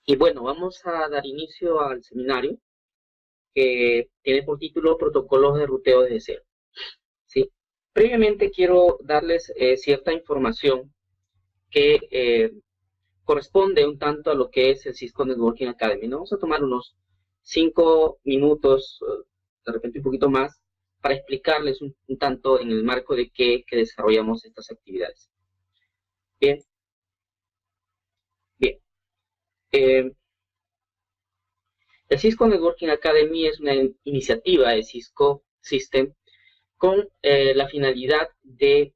Y bueno, vamos a dar inicio al seminario que tiene por título Protocolos de ruteo desde cero. ¿Sí? Previamente quiero darles cierta información que corresponde un tanto a lo que es el Cisco Networking Academy. Nos vamos a tomar unos 5 minutos, de repente un poquito más, para explicarles un tanto en el marco de que desarrollamos estas actividades. Bien, bien. Eh, el Cisco Networking Academy es una iniciativa de Cisco System con la finalidad de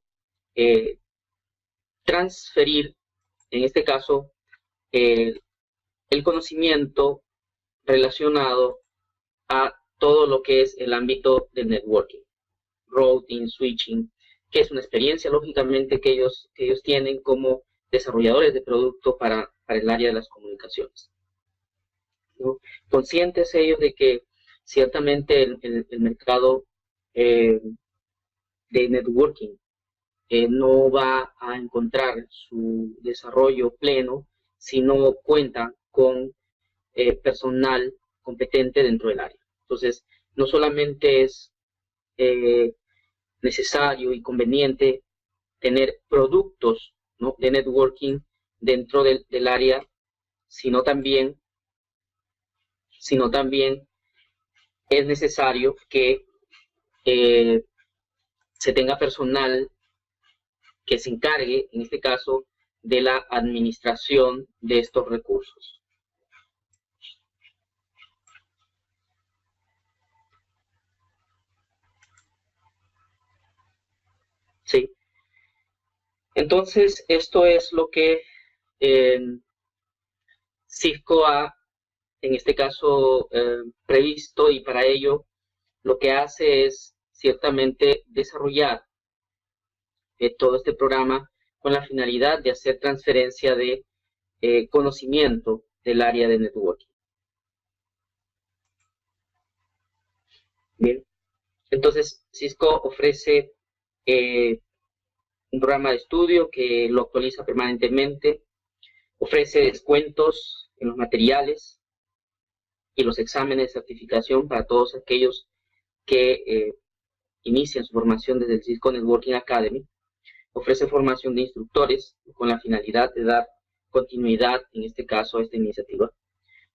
eh, transferir, en este caso, el conocimiento relacionado a todo lo que es el ámbito del networking, routing, switching, que es una experiencia, lógicamente, que ellos tienen como desarrolladores de producto para el área de las comunicaciones, ¿no? Conscientes ellos de que ciertamente el mercado de networking no va a encontrar su desarrollo pleno si no cuenta con personal competente dentro del área. Entonces, no solamente es eh, necesario y conveniente tener productos, ¿no?, de networking dentro del área, sino también, sino también es necesario que eh, se tenga personal que se encargue, en este caso, de la administración de estos recursos. ¿Sí? Entonces, esto es lo que eh, Cisco ha, en este caso, previsto, y para ello lo que hace es ciertamente desarrollar todo este programa con la finalidad de hacer transferencia de conocimiento del área de networking. Bien, entonces Cisco ofrece un programa de estudio que lo actualiza permanentemente, ofrece descuentos en los materiales y los exámenes de certificación para todos aquellos que inician su formación desde el Cisco Networking Academy. Ofrece formación de instructores con la finalidad de dar continuidad, en este caso, a esta iniciativa.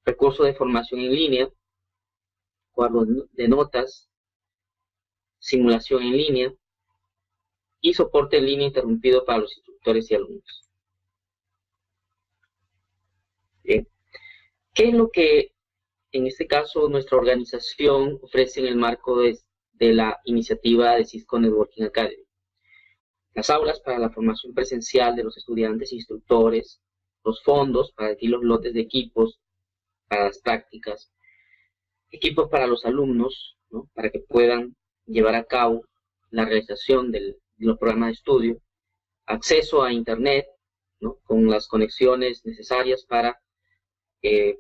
Recursos de formación en línea, cuadros de notas, simulación en línea y soporte en línea interrumpido para los instructores y alumnos. Bien. ¿Qué es lo que, en este caso, nuestra organización ofrece en el marco de la iniciativa de Cisco Networking Academy? Las aulas para la formación presencial de los estudiantes e instructores, los fondos para adquirir los lotes de equipos para las prácticas, equipos para los alumnos, ¿no?, para que puedan llevar a cabo la realización de los programas de estudio, acceso a Internet, ¿no?, con las conexiones necesarias para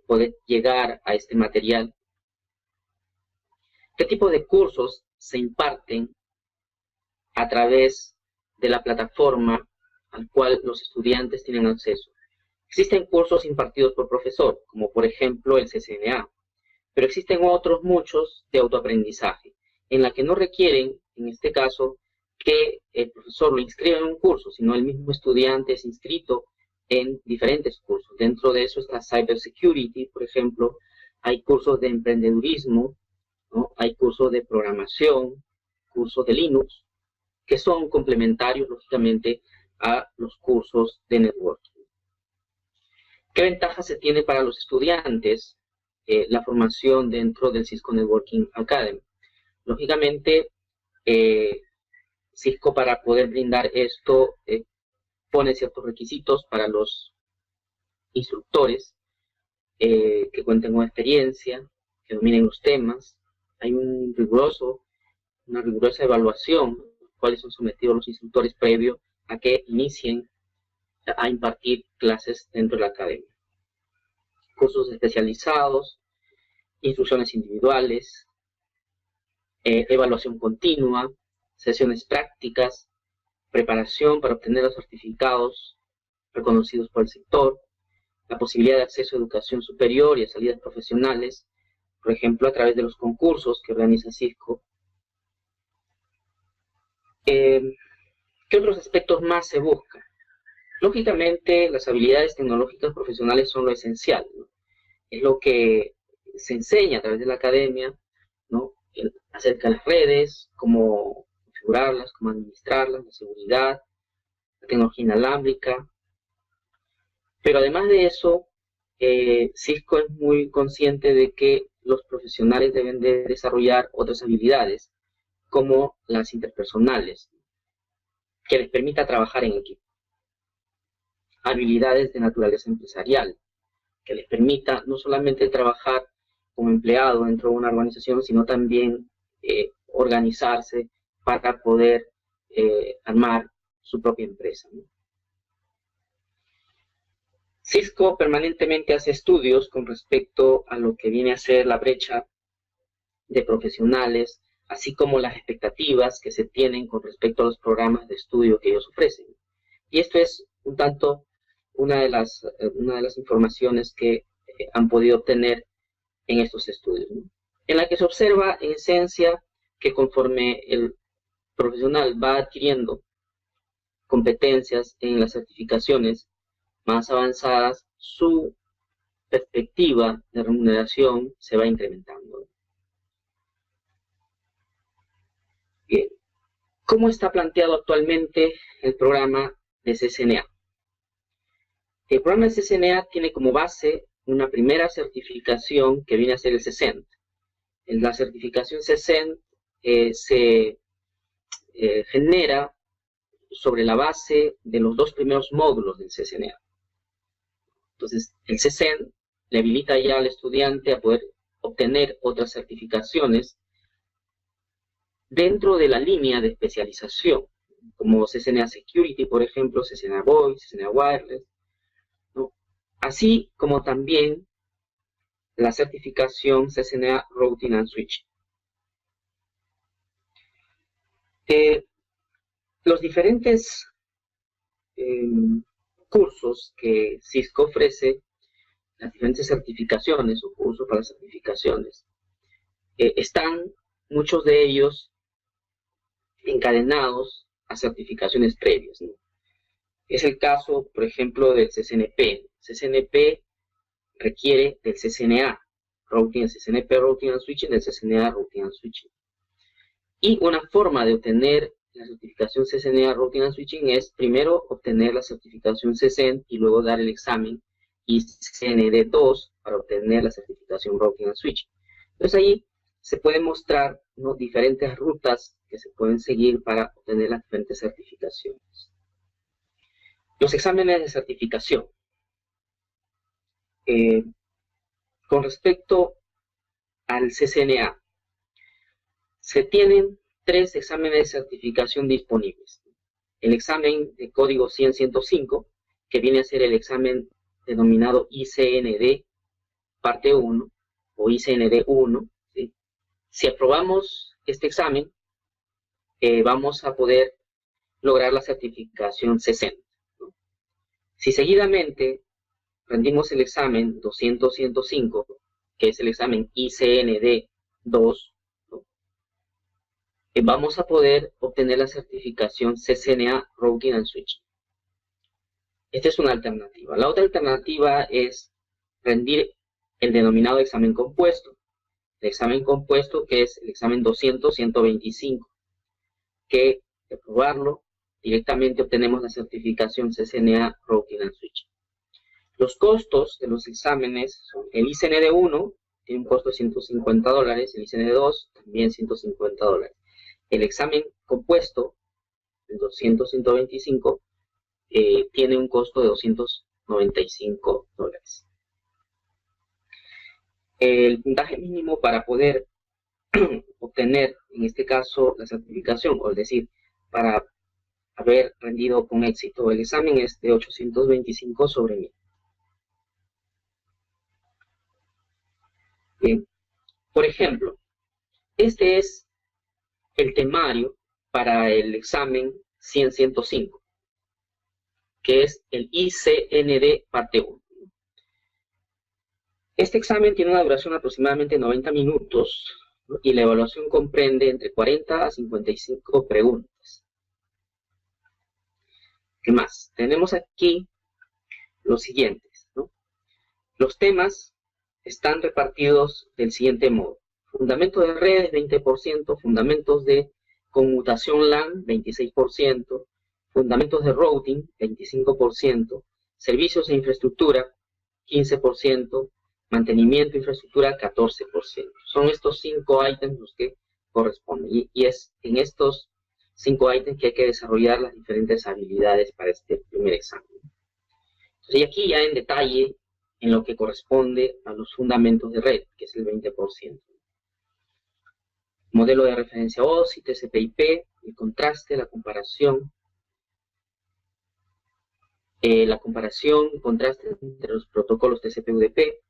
poder llegar a este material. ¿Qué tipo de cursos se imparten a través de la plataforma al cual los estudiantes tienen acceso? Existen cursos impartidos por profesor, como por ejemplo el CCNA, pero existen otros muchos de autoaprendizaje, en la que no requieren, en este caso, que el profesor lo inscriba en un curso, sino el mismo estudiante es inscrito en diferentes cursos. Dentro de eso está Cybersecurity, por ejemplo, hay cursos de emprendedurismo, ¿no?, hay cursos de programación, cursos de Linux, que son complementarios, lógicamente, a los cursos de networking. ¿Qué ventajas se tiene para los estudiantes la formación dentro del Cisco Networking Academy? Lógicamente, Cisco, para poder brindar esto, pone ciertos requisitos para los instructores que cuenten con experiencia, que dominen los temas. Hay una rigurosa evaluación a la cual son sometidos los instructores previo a que inicien a impartir clases dentro de la academia. Cursos especializados, instrucciones individuales, evaluación continua, sesiones prácticas, preparación para obtener los certificados reconocidos por el sector, la posibilidad de acceso a educación superior y a salidas profesionales, por ejemplo, a través de los concursos que organiza Cisco. ¿Qué otros aspectos más se buscan? Lógicamente, las habilidades tecnológicas profesionales son lo esencial, ¿no? Es lo que se enseña a través de la academia, ¿no? Acerca de las redes, cómo configurarlas, cómo administrarlas, la seguridad, la tecnología inalámbrica. Pero además de eso, Cisco es muy consciente de que los profesionales deben de desarrollar otras habilidades, como las interpersonales, que les permita trabajar en equipo. Habilidades de naturaleza empresarial, que les permita no solamente trabajar como empleado dentro de una organización, sino también organizarse para poder armar su propia empresa, ¿no? Cisco permanentemente hace estudios con respecto a lo que viene a ser la brecha de profesionales, así como las expectativas que se tienen con respecto a los programas de estudio que ellos ofrecen. Y esto es un tanto una de las informaciones que han podido obtener en estos estudios, ¿no? En la que se observa en esencia que conforme el profesional va adquiriendo competencias en las certificaciones más avanzadas, su perspectiva de remuneración se va incrementando. Bien, ¿cómo está planteado actualmente el programa de CCNA? El programa de CCNA tiene como base una primera certificación que viene a ser el CCENT. La certificación CCENT se genera sobre la base de los dos primeros módulos del CCNA. Entonces, el CCENT le habilita ya al estudiante a poder obtener otras certificaciones dentro de la línea de especialización, como CCNA Security, por ejemplo, CCNA Voice, CCNA Wireless, ¿no? Así como también la certificación CCNA Routing and Switching. Los diferentes cursos que Cisco ofrece, las diferentes certificaciones o cursos para certificaciones, están muchos de ellos encadenados a certificaciones previas, ¿no? Es el caso, por ejemplo, del CCNP. CCNP requiere del CCNA, CCNP Routing and Switching, del CCNA Routing and Switching. Y una forma de obtener la certificación CCNA Routing and Switching es primero obtener la certificación CCENT y luego dar el examen ICND2 para obtener la certificación Routing and Switching. Entonces ahí se pueden mostrar, ¿no?, diferentes rutas que se pueden seguir para obtener las diferentes certificaciones. Los exámenes de certificación. Con respecto al CCNA, se tienen 3 exámenes de certificación disponibles. El examen de código 100-105, que viene a ser el examen denominado ICND parte 1 o ICND 1. ¿Sí? Si aprobamos este examen, vamos a poder lograr la certificación 60. ¿no? Si seguidamente rendimos el examen 200-105, que es el examen ICND 2, vamos a poder obtener la certificación CCNA Routing and Switching. Esta es una alternativa. La otra alternativa es rendir el denominado examen compuesto. El examen compuesto, que es el examen 200-125, que de aprobarlo directamente obtenemos la certificación CCNA Routing and Switching. Los costos de los exámenes son el ICND 1, tiene un costo de $150, el ICND 2 también $150. El examen compuesto, el 200-125, tiene un costo de $295. El puntaje mínimo para poder obtener, en este caso, la certificación, o es decir, para haber rendido con éxito el examen, es de 825 sobre 1000. Bien. Por ejemplo, este es el temario para el examen 100-105, que es el ICND parte 1. Este examen tiene una duración de aproximadamente 90 minutos, ¿no? Y la evaluación comprende entre 40 a 55 preguntas. ¿Qué más? Tenemos aquí los siguientes, ¿no? Los temas están repartidos del siguiente modo. Fundamentos de redes, 20%, fundamentos de conmutación LAN, 26%, fundamentos de routing, 25%, servicios e infraestructura, 15%, mantenimiento de infraestructura, 14%. Son estos 5 ítems los que corresponden. Y es en estos 5 ítems que hay que desarrollar las diferentes habilidades para este primer examen. Entonces, y aquí ya en detalle en lo que corresponde a los fundamentos de red, que es el 20%. Modelo de referencia OSI, TCP/IP, el contraste, la comparación y contraste entre los protocolos TCP/UDP,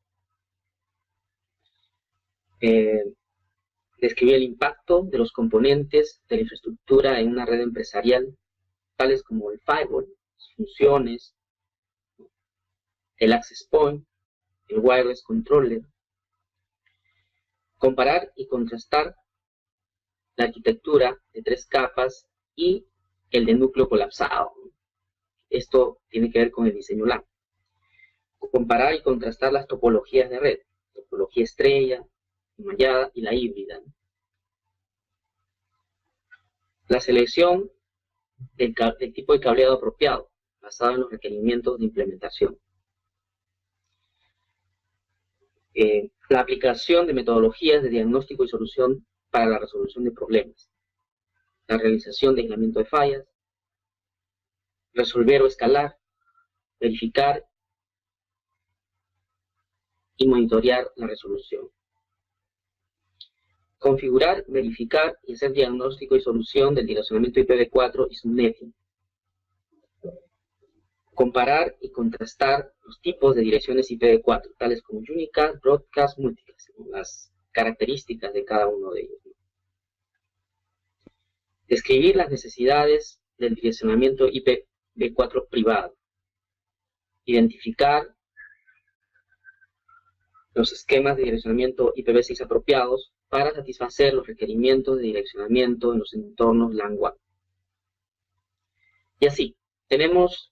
describir el impacto de los componentes de la infraestructura en una red empresarial, tales como el firewall, sus funciones, el access point, el wireless controller. Comparar y contrastar la arquitectura de 3 capas y el de núcleo colapsado. Esto tiene que ver con el diseño LAN. Comparar y contrastar las topologías de red, topología estrella, mallada y la híbrida. La selección del tipo de cableado apropiado, basado en los requerimientos de implementación. La aplicación de metodologías de diagnóstico y solución para la resolución de problemas. La realización de aislamiento de fallas. Resolver o escalar. Verificar y monitorear la resolución. Configurar, verificar y hacer diagnóstico y solución del direccionamiento IPv4 y subnetting. Comparar y contrastar los tipos de direcciones IPv4, tales como unicast, broadcast, multicast, las características de cada uno de ellos. Describir las necesidades del direccionamiento IPv4 privado. Identificar los esquemas de direccionamiento IPv6 apropiados para satisfacer los requerimientos de direccionamiento en los entornos LAN WAN. Y así, tenemos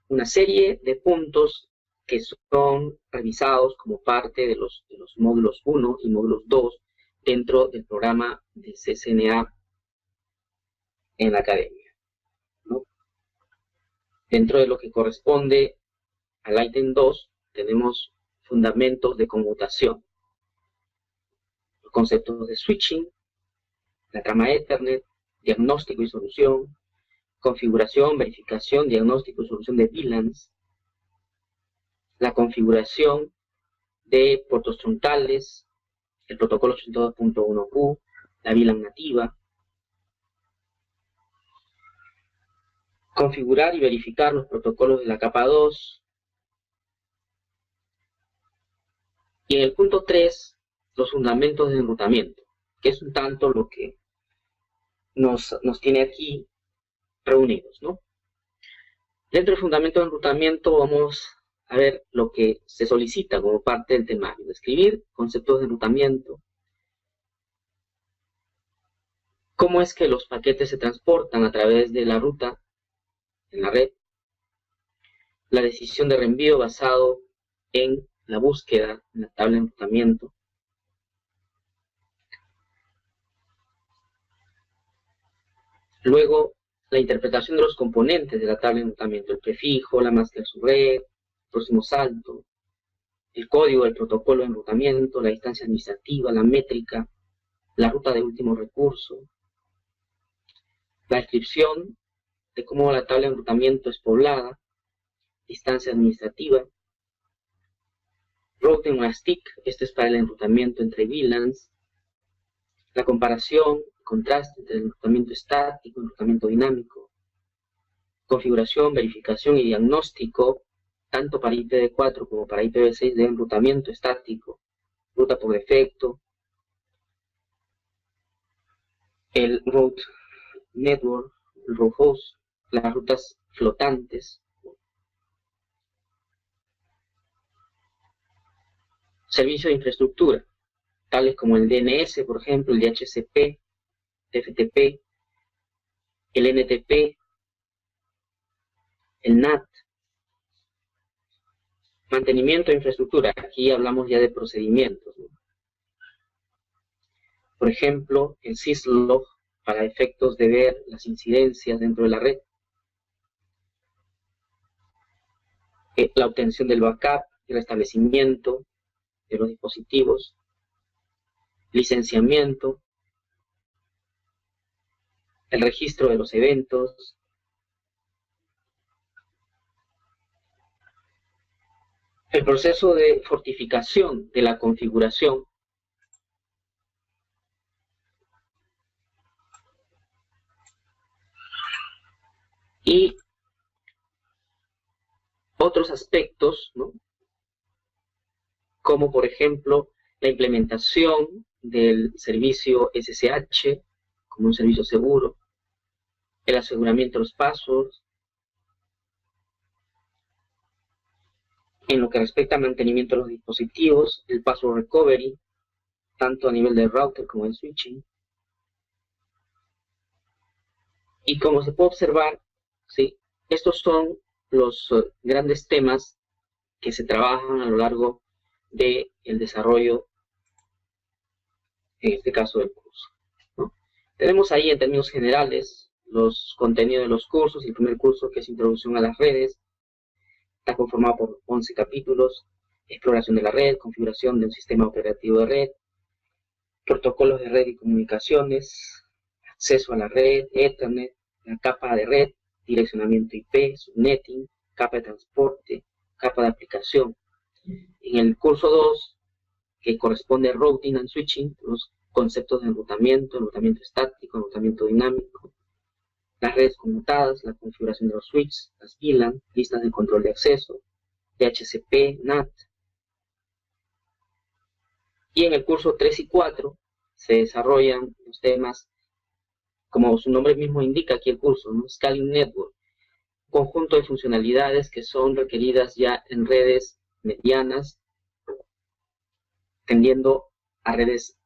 una serie de puntos que son revisados como parte de los módulos 1 y módulos 2 dentro del programa de CCNA en la academia, ¿no? Dentro de lo que corresponde al ítem 2, tenemos fundamentos de conmutación, los conceptos de switching, la trama Ethernet, diagnóstico y solución, configuración, verificación, diagnóstico y solución de VLANs, la configuración de puertos troncales, el protocolo 82.1q, la VLAN nativa, configurar y verificar los protocolos de la capa 2, y en el punto 3, los fundamentos de enrutamiento, que es un tanto lo que nos tiene aquí reunidos, ¿no? Dentro del fundamento de enrutamiento vamos a ver lo que se solicita como parte del temario: describir conceptos de enrutamiento, cómo es que los paquetes se transportan a través de la ruta en la red, la decisión de reenvío basado en la búsqueda en la tabla de enrutamiento, luego la interpretación de los componentes de la tabla de enrutamiento, el prefijo, la master subred, próximo salto, el código del protocolo de enrutamiento, la distancia administrativa, la métrica, la ruta de último recurso, la descripción de cómo la tabla de enrutamiento es poblada, distancia administrativa, routing on a stick, esto es para el enrutamiento entre VLANs, la comparación, contraste entre el enrutamiento estático y el enrutamiento dinámico, configuración, verificación y diagnóstico, tanto para IPv4 como para IPv6 de enrutamiento estático, ruta por defecto, el route network, el route host, las rutas flotantes, Servicios de infraestructura, tales como el DNS, por ejemplo, el DHCP, TFTP, el NTP, el NAT. Mantenimiento de infraestructura, aquí hablamos ya de procedimientos, ¿no? Por ejemplo, el syslog para efectos de ver las incidencias dentro de la red, la obtención del backup y restablecimiento de los dispositivos, licenciamiento, el registro de los eventos, el proceso de fortificación de la configuración, y otros aspectos, ¿no? Como por ejemplo la implementación del servicio SSH como un servicio seguro, el aseguramiento de los passwords, en lo que respecta al mantenimiento de los dispositivos, el password recovery, tanto a nivel de router como de switching. Y como se puede observar, ¿sí?, estos son los grandes temas que se trabajan a lo largo del desarrollo, en este caso del curso, ¿no? Tenemos ahí en términos generales los contenidos de los cursos. El primer curso, que es Introducción a las redes, está conformado por 11 capítulos: exploración de la red, configuración de un sistema operativo de red, protocolos de red y comunicaciones, acceso a la red, Ethernet, la capa de red, direccionamiento IP, subnetting, capa de transporte, capa de aplicación. En el curso 2, que corresponde a routing and switching, los conceptos de enrutamiento estático, enrutamiento dinámico, las redes conmutadas, la configuración de los switches, las VLAN, listas de control de acceso, DHCP, NAT. Y en el curso 3 y 4 se desarrollan los temas, como su nombre mismo indica aquí el curso, ¿no? Scaling Network, conjunto de funcionalidades que son requeridas ya en redes medianas, tendiendo a redes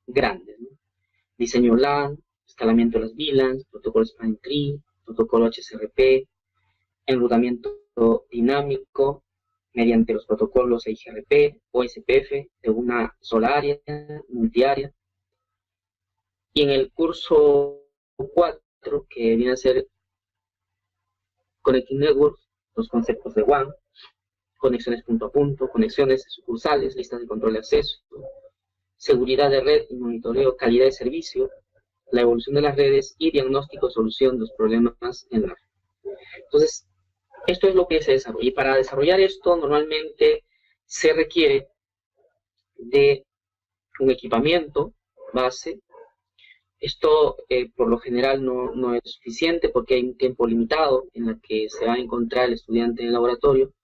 grandes, ¿no? Diseño LAN, escalamiento de las VLANs, protocolo Spanning Tree, protocolo HCRP, enrutamiento dinámico mediante los protocolos IGRP o SPF de una sola área, multiárea. Y en el curso 4, que viene a ser Connecting Networks, los conceptos de WAN, conexiones punto a punto, conexiones sucursales, listas de control de acceso, seguridad de red y monitoreo, calidad de servicio, la evolución de las redes y diagnóstico y solución de los problemas en la red. Entonces, esto es lo que se desarrolla. Y para desarrollar esto, normalmente se requiere de un equipamiento base. Esto por lo general no es suficiente, porque hay un tiempo limitado en el que se va a encontrar el estudiante en el laboratorio.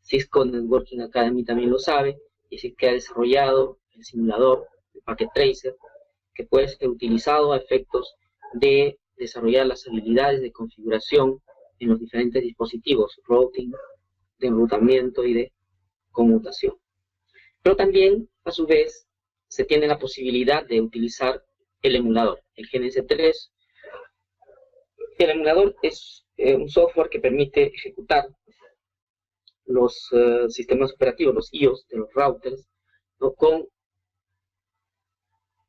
Cisco Networking Academy también lo sabe, y es que ha desarrollado el simulador, el Packet Tracer, que puede ser utilizado a efectos de desarrollar las habilidades de configuración en los diferentes dispositivos, routing, de enrutamiento y de conmutación. Pero también, a su vez, se tiene la posibilidad de utilizar el emulador, el GNS3. El emulador es un software que permite ejecutar los sistemas operativos, los IOS de los routers, ¿no?, con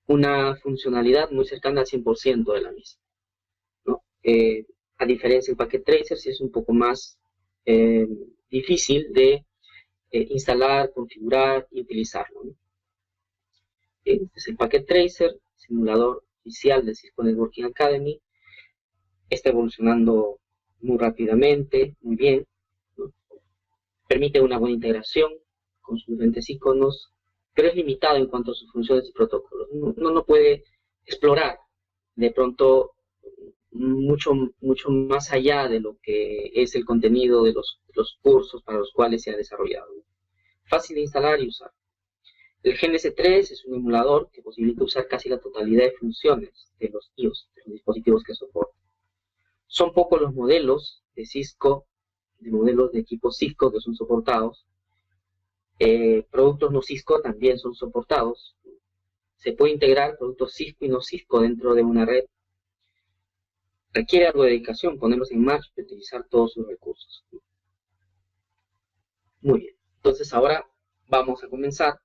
una funcionalidad muy cercana al 100% de la misma, ¿no? A diferencia del Packet Tracer, sí es un poco más difícil de instalar, configurar y utilizarlo, ¿no? Este es el Packet Tracer, simulador oficial de Cisco Networking Academy. Está evolucionando muy rápidamente, muy bien, ¿no? Permite una buena integración con sus diferentes iconos, pero es limitado en cuanto a sus funciones y protocolos. Uno no puede explorar de pronto mucho más allá de lo que es el contenido de los cursos para los cuales se ha desarrollado. Fácil de instalar y usar. El GNS3 es un emulador que posibilita usar casi la totalidad de funciones de los IOS, de los dispositivos que soporta. Son pocos los modelos de Cisco, de modelos de equipo Cisco que son soportados, Productos no Cisco también son soportados. Se puede integrar productos Cisco y no Cisco dentro de una red. Requiere algo de dedicación, ponerlos en marcha y utilizar todos sus recursos. Muy bien, entonces ahora vamos a comenzar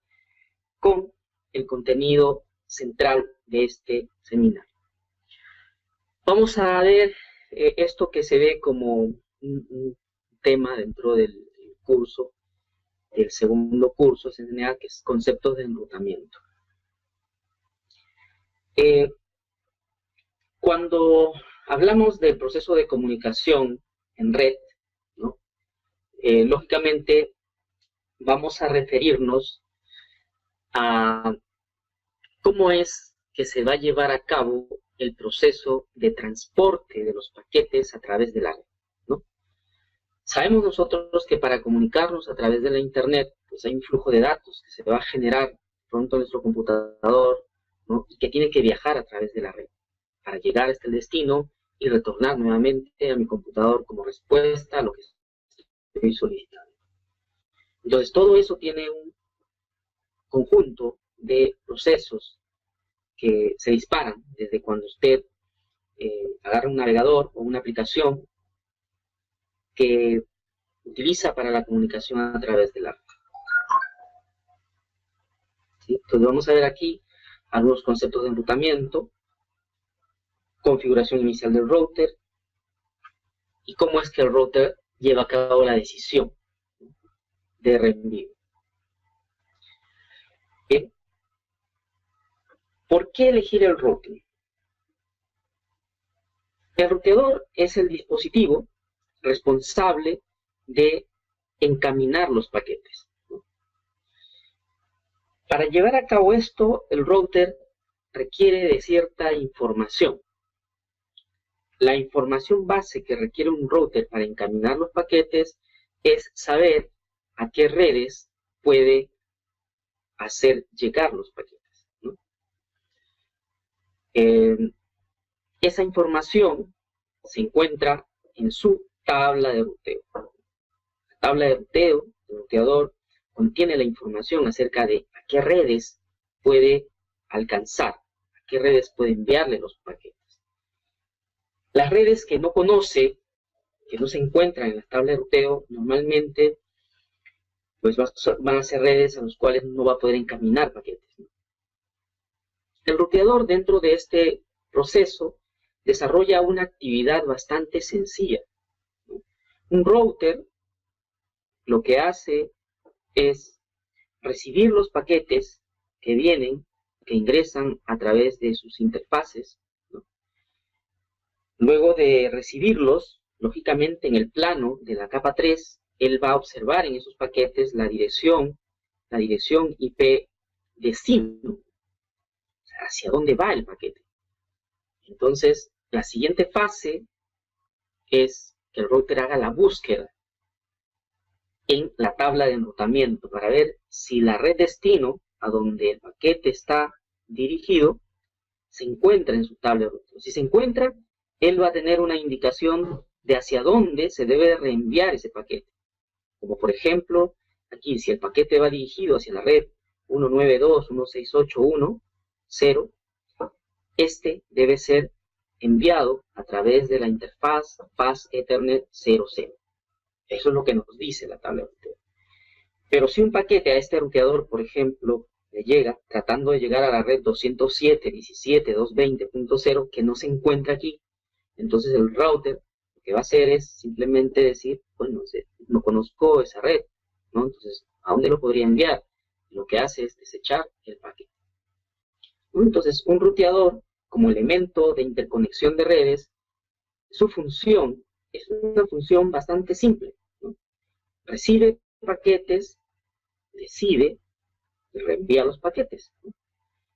con el contenido central de este seminario. Vamos a ver esto que se ve como un tema dentro del curso, del segundo curso, que es conceptos de enrutamiento. Cuando hablamos del proceso de comunicación en red, ¿no? Lógicamente vamos a referirnos a cómo es que se va a llevar a cabo el proceso de transporte de los paquetes a través de la red, ¿no? Sabemos nosotros que para comunicarnos a través de la Internet, pues hay un flujo de datos que se va a generar pronto en nuestro computador, ¿no? Y que tiene que viajar a través de la red para llegar hasta el destino y retornar nuevamente a mi computador como respuesta a lo que estoy solicitando. Entonces, todo eso tiene un conjunto de procesos que se disparan desde cuando usted agarra un navegador o una aplicación que utiliza para la comunicación a través de la red. ¿Sí? Entonces vamos a ver aquí algunos conceptos de enrutamiento, configuración inicial del router y cómo es que el router lleva a cabo la decisión de reenvío. Bien. ¿Por qué elegir el router? El ruteador es el dispositivo responsable de encaminar los paquetes. Para llevar a cabo esto, el router requiere de cierta información. La información base que requiere un router para encaminar los paquetes es saber a qué redes puede hacer llegar los paquetes, ¿no? Esa información se encuentra en su tabla de ruteo. La tabla de ruteo del ruteador contiene la información acerca de a qué redes puede alcanzar, a qué redes puede enviarle los paquetes. Las redes que no conoce, que no se encuentran en la tabla de ruteo, normalmente pues van a ser redes a las cuales no va a poder encaminar paquetes, ¿no? El ruteador dentro de este proceso desarrolla una actividad bastante sencilla, ¿no? Un router lo que hace es recibir los paquetes que vienen, que ingresan a través de sus interfaces, ¿no? Luego de recibirlos, lógicamente en el plano de la capa 3, él va a observar en esos paquetes la dirección IP destino, o sea, hacia dónde va el paquete. Entonces, la siguiente fase es que el router haga la búsqueda en la tabla de enrutamiento para ver si la red destino a donde el paquete está dirigido se encuentra en su tabla de ruteo. Si se encuentra, él va a tener una indicación de hacia dónde se debe reenviar ese paquete. Como por ejemplo, aquí si el paquete va dirigido hacia la red 192.168.1.0, este debe ser enviado a través de la interfaz Fast Ethernet 00. Eso es lo que nos dice la tabla de ruteo. Pero si un paquete a este ruteador, por ejemplo, le llega tratando de llegar a la red 207.17.220.0 que no se encuentra aquí, entonces el router lo que va a hacer es simplemente decir, bueno, no conozco esa red, ¿no? Entonces, ¿a dónde lo podría enviar? Lo que hace es desechar el paquete. Entonces, un ruteador, como elemento de interconexión de redes, su función es una función bastante simple, ¿no? Recibe paquetes, decide y reenvía los paquetes, ¿no?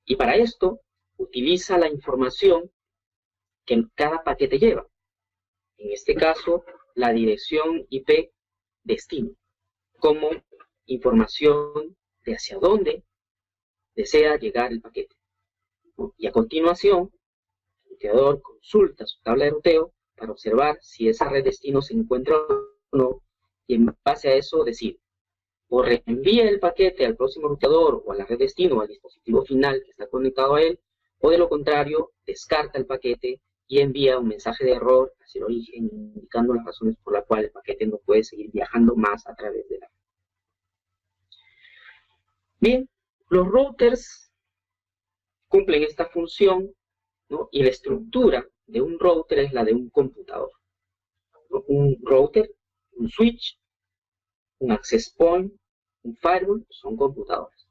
Y para esto utiliza la información que cada paquete lleva. En este caso, la dirección IP destino, como información de hacia dónde desea llegar el paquete, ¿no? Y a continuación, el ruteador consulta su tabla de ruteo para observar si esa red destino se encuentra o no, y en base a eso decide, o reenvía el paquete al próximo ruteador o a la red destino o al dispositivo final que está conectado a él, o de lo contrario, descarta el paquete y envía un mensaje de error hacia el origen, indicando las razones por las cuales el paquete no puede seguir viajando más a través de la red. Bien, los routers cumplen esta función, ¿no? Y la estructura de un router es la de un computador, ¿no? Un router, un switch, un access point, un firewall, son computadoras.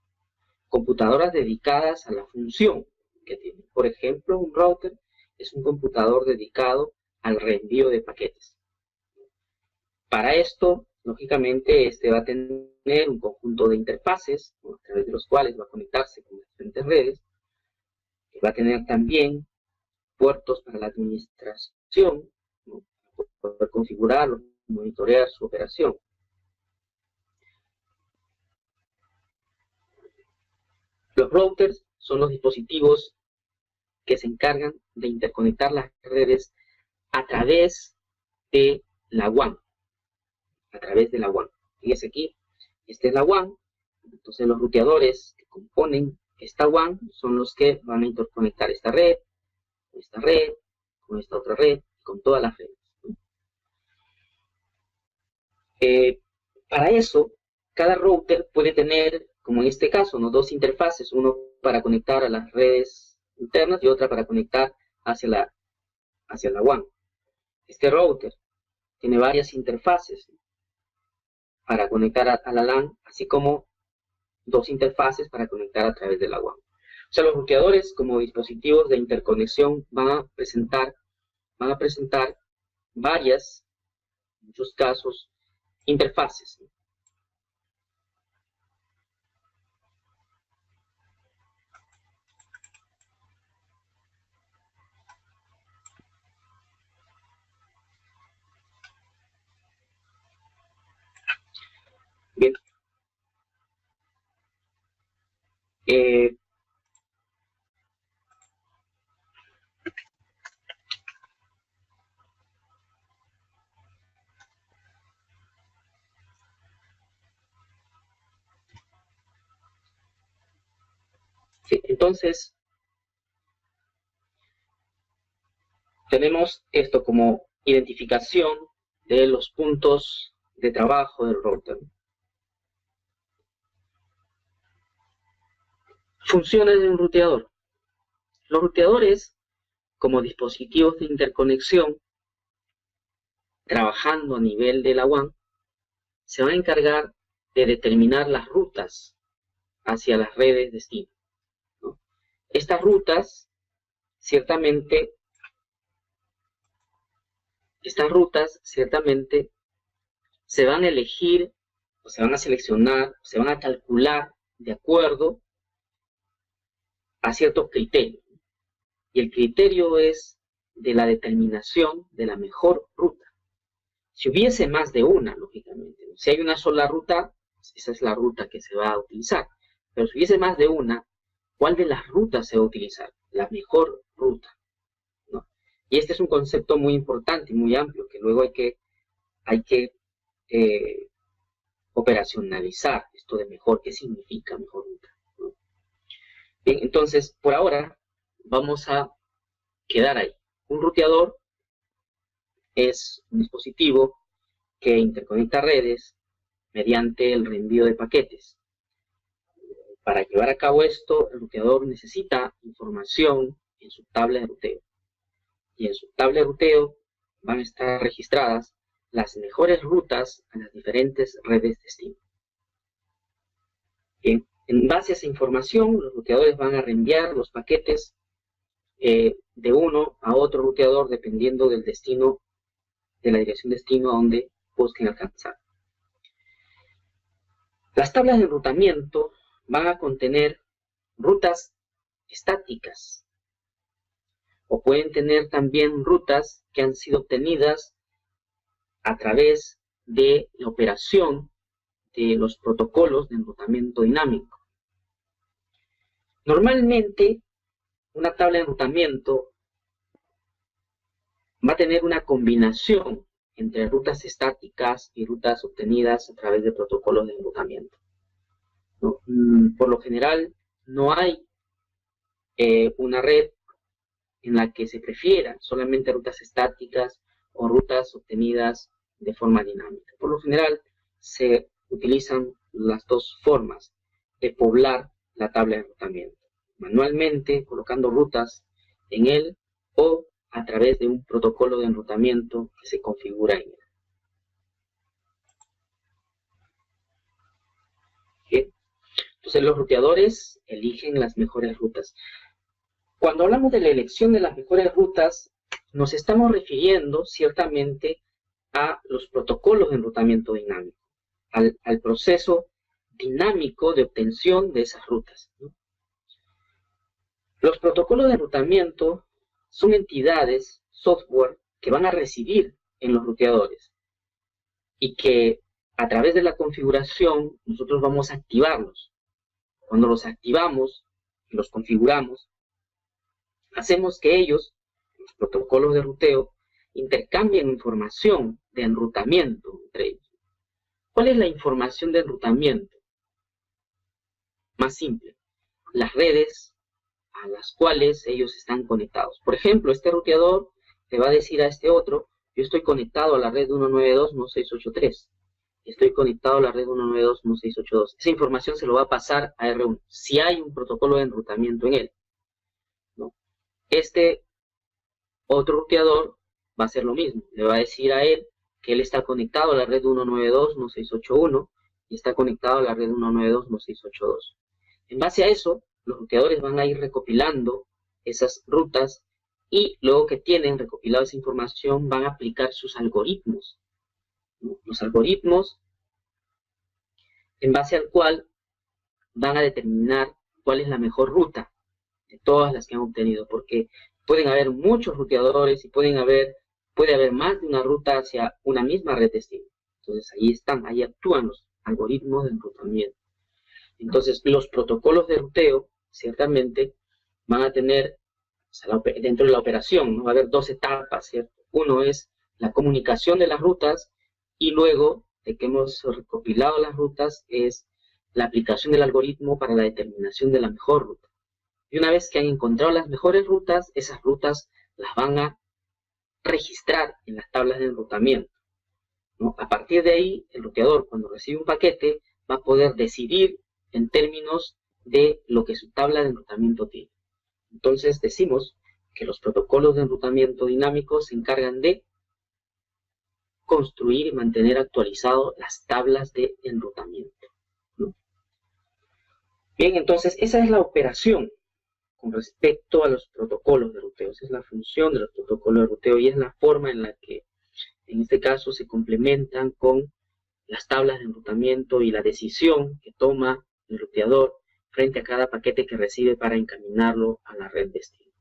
Computadoras dedicadas a la función que tienen. Por ejemplo, un router es un computador dedicado al reenvío de paquetes. Para esto, lógicamente, este va a tener un conjunto de interfaces, ¿no? A través de los cuales va a conectarse con diferentes redes. Va a tener también puertos para la administración, ¿no? Para poder configurarlo, monitorear su operación. Los routers son los dispositivos que se encargan de interconectar las redes a través de la WAN. A través de la WAN. Fíjense aquí, esta es la WAN. Entonces los ruteadores que componen esta WAN son los que van a interconectar esta red, con esta otra red, con todas las redes. Para eso, cada router puede tener, como en este caso, ¿no? Dos interfaces, uno para conectar a las redes internas y otra para conectar hacia la WAN. Este router tiene varias interfaces, ¿no? Para conectar a la LAN, así como dos interfaces para conectar a través de la WAN. O sea, los ruteadores como dispositivos de interconexión van a presentar varias, en muchos casos, interfaces, ¿no? Bien. Sí, entonces, tenemos esto como identificación de los puntos de trabajo del router. Funciones de un ruteador. Los ruteadores, como dispositivos de interconexión, trabajando a nivel de la WAN, se van a encargar de determinar las rutas hacia las redes destino, ¿no? Estas rutas, ciertamente, se van a elegir, o se van a seleccionar, se van a calcular de acuerdo a ciertos criterios. Y el criterio es de la determinación de la mejor ruta. Si hubiese más de una, lógicamente, si hay una sola ruta, esa es la ruta que se va a utilizar. Pero si hubiese más de una, ¿cuál de las rutas se va a utilizar? La mejor ruta, ¿no? Y este es un concepto muy importante y muy amplio que luego hay que operacionalizar esto de mejor. ¿Qué significa mejor ruta? ¿No? Bien, entonces, por ahora, vamos a quedar ahí. Un ruteador es un dispositivo que interconecta redes mediante el reenvío de paquetes. Para llevar a cabo esto, el ruteador necesita información en su tabla de ruteo. Y en su tabla de ruteo van a estar registradas las mejores rutas a las diferentes redes destino. Bien, en base a esa información, los ruteadores van a reenviar los paquetes de uno a otro ruteador dependiendo del destino, de la dirección destino a donde busquen alcanzar. Las tablas de enrutamiento van a contener rutas estáticas o pueden tener también rutas que han sido obtenidas a través de la operación de los protocolos de enrutamiento dinámico. Normalmente, una tabla de enrutamiento va a tener una combinación entre rutas estáticas y rutas obtenidas a través de protocolos de enrutamiento, ¿no? Por lo general, no hay una red en la que se prefiera solamente rutas estáticas o rutas obtenidas de forma dinámica. Por lo general, se utilizan las dos formas de poblar la tabla de enrutamiento: manualmente, colocando rutas en él, o a través de un protocolo de enrutamiento que se configura en él. Bien. Entonces, los ruteadores eligen las mejores rutas. Cuando hablamos de la elección de las mejores rutas, nos estamos refiriendo ciertamente a los protocolos de enrutamiento dinámico, al proceso dinámico de obtención de esas rutas, ¿no? Los protocolos de enrutamiento son entidades, software, que van a residir en los ruteadores y que a través de la configuración nosotros vamos a activarlos. Cuando los activamos y los configuramos, hacemos que ellos, los protocolos de ruteo, intercambien información de enrutamiento entre ellos. ¿Cuál es la información de enrutamiento? Más simple, las redes a las cuales ellos están conectados. Por ejemplo, este ruteador le va a decir a este otro: yo estoy conectado a la red 192.168.3. Estoy conectado a la red 192.168.2. Esa información se lo va a pasar a R1, si hay un protocolo de enrutamiento en él, ¿no? Este otro ruteador va a hacer lo mismo. Le va a decir a él que él está conectado a la red 192.168.1 y está conectado a la red 192.168.2. En base a eso, los ruteadores van a ir recopilando esas rutas y luego que tienen recopilado esa información van a aplicar sus algoritmos, ¿no? Los algoritmos en base al cual van a determinar cuál es la mejor ruta de todas las que han obtenido, porque pueden haber muchos ruteadores y puede haber más de una ruta hacia una misma red destino. Entonces ahí actúan los algoritmos de enrutamiento. Entonces los protocolos de ruteo ciertamente van a tener, o sea, dentro de la operación, ¿no? Va a haber dos etapas, ¿cierto? Uno es la comunicación de las rutas, y luego de que hemos recopilado las rutas es la aplicación del algoritmo para la determinación de la mejor ruta. Y una vez que han encontrado las mejores rutas, esas rutas las van a registrar en las tablas de enrutamiento, ¿no? A partir de ahí, el ruteador, cuando recibe un paquete, va a poder decidir en términos de lo que su tabla de enrutamiento tiene. Entonces decimos que los protocolos de enrutamiento dinámico se encargan de construir y mantener actualizadas las tablas de enrutamiento, ¿no? Bien, entonces esa es la operación con respecto a los protocolos de ruteo. Esa es la función de los protocolos de ruteo y es la forma en la que en este caso se complementan con las tablas de enrutamiento y la decisión que toma el ruteador frente a cada paquete que recibe para encaminarlo a la red destino.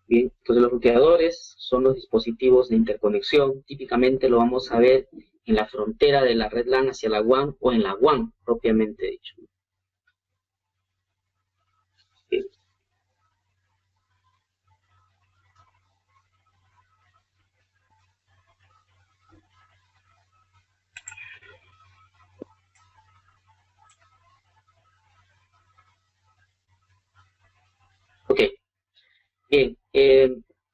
Bien, entonces los ruteadores son los dispositivos de interconexión. Típicamente lo vamos a ver en la frontera de la red LAN hacia la WAN o en la WAN propiamente dicho. Bien. Ok, bien,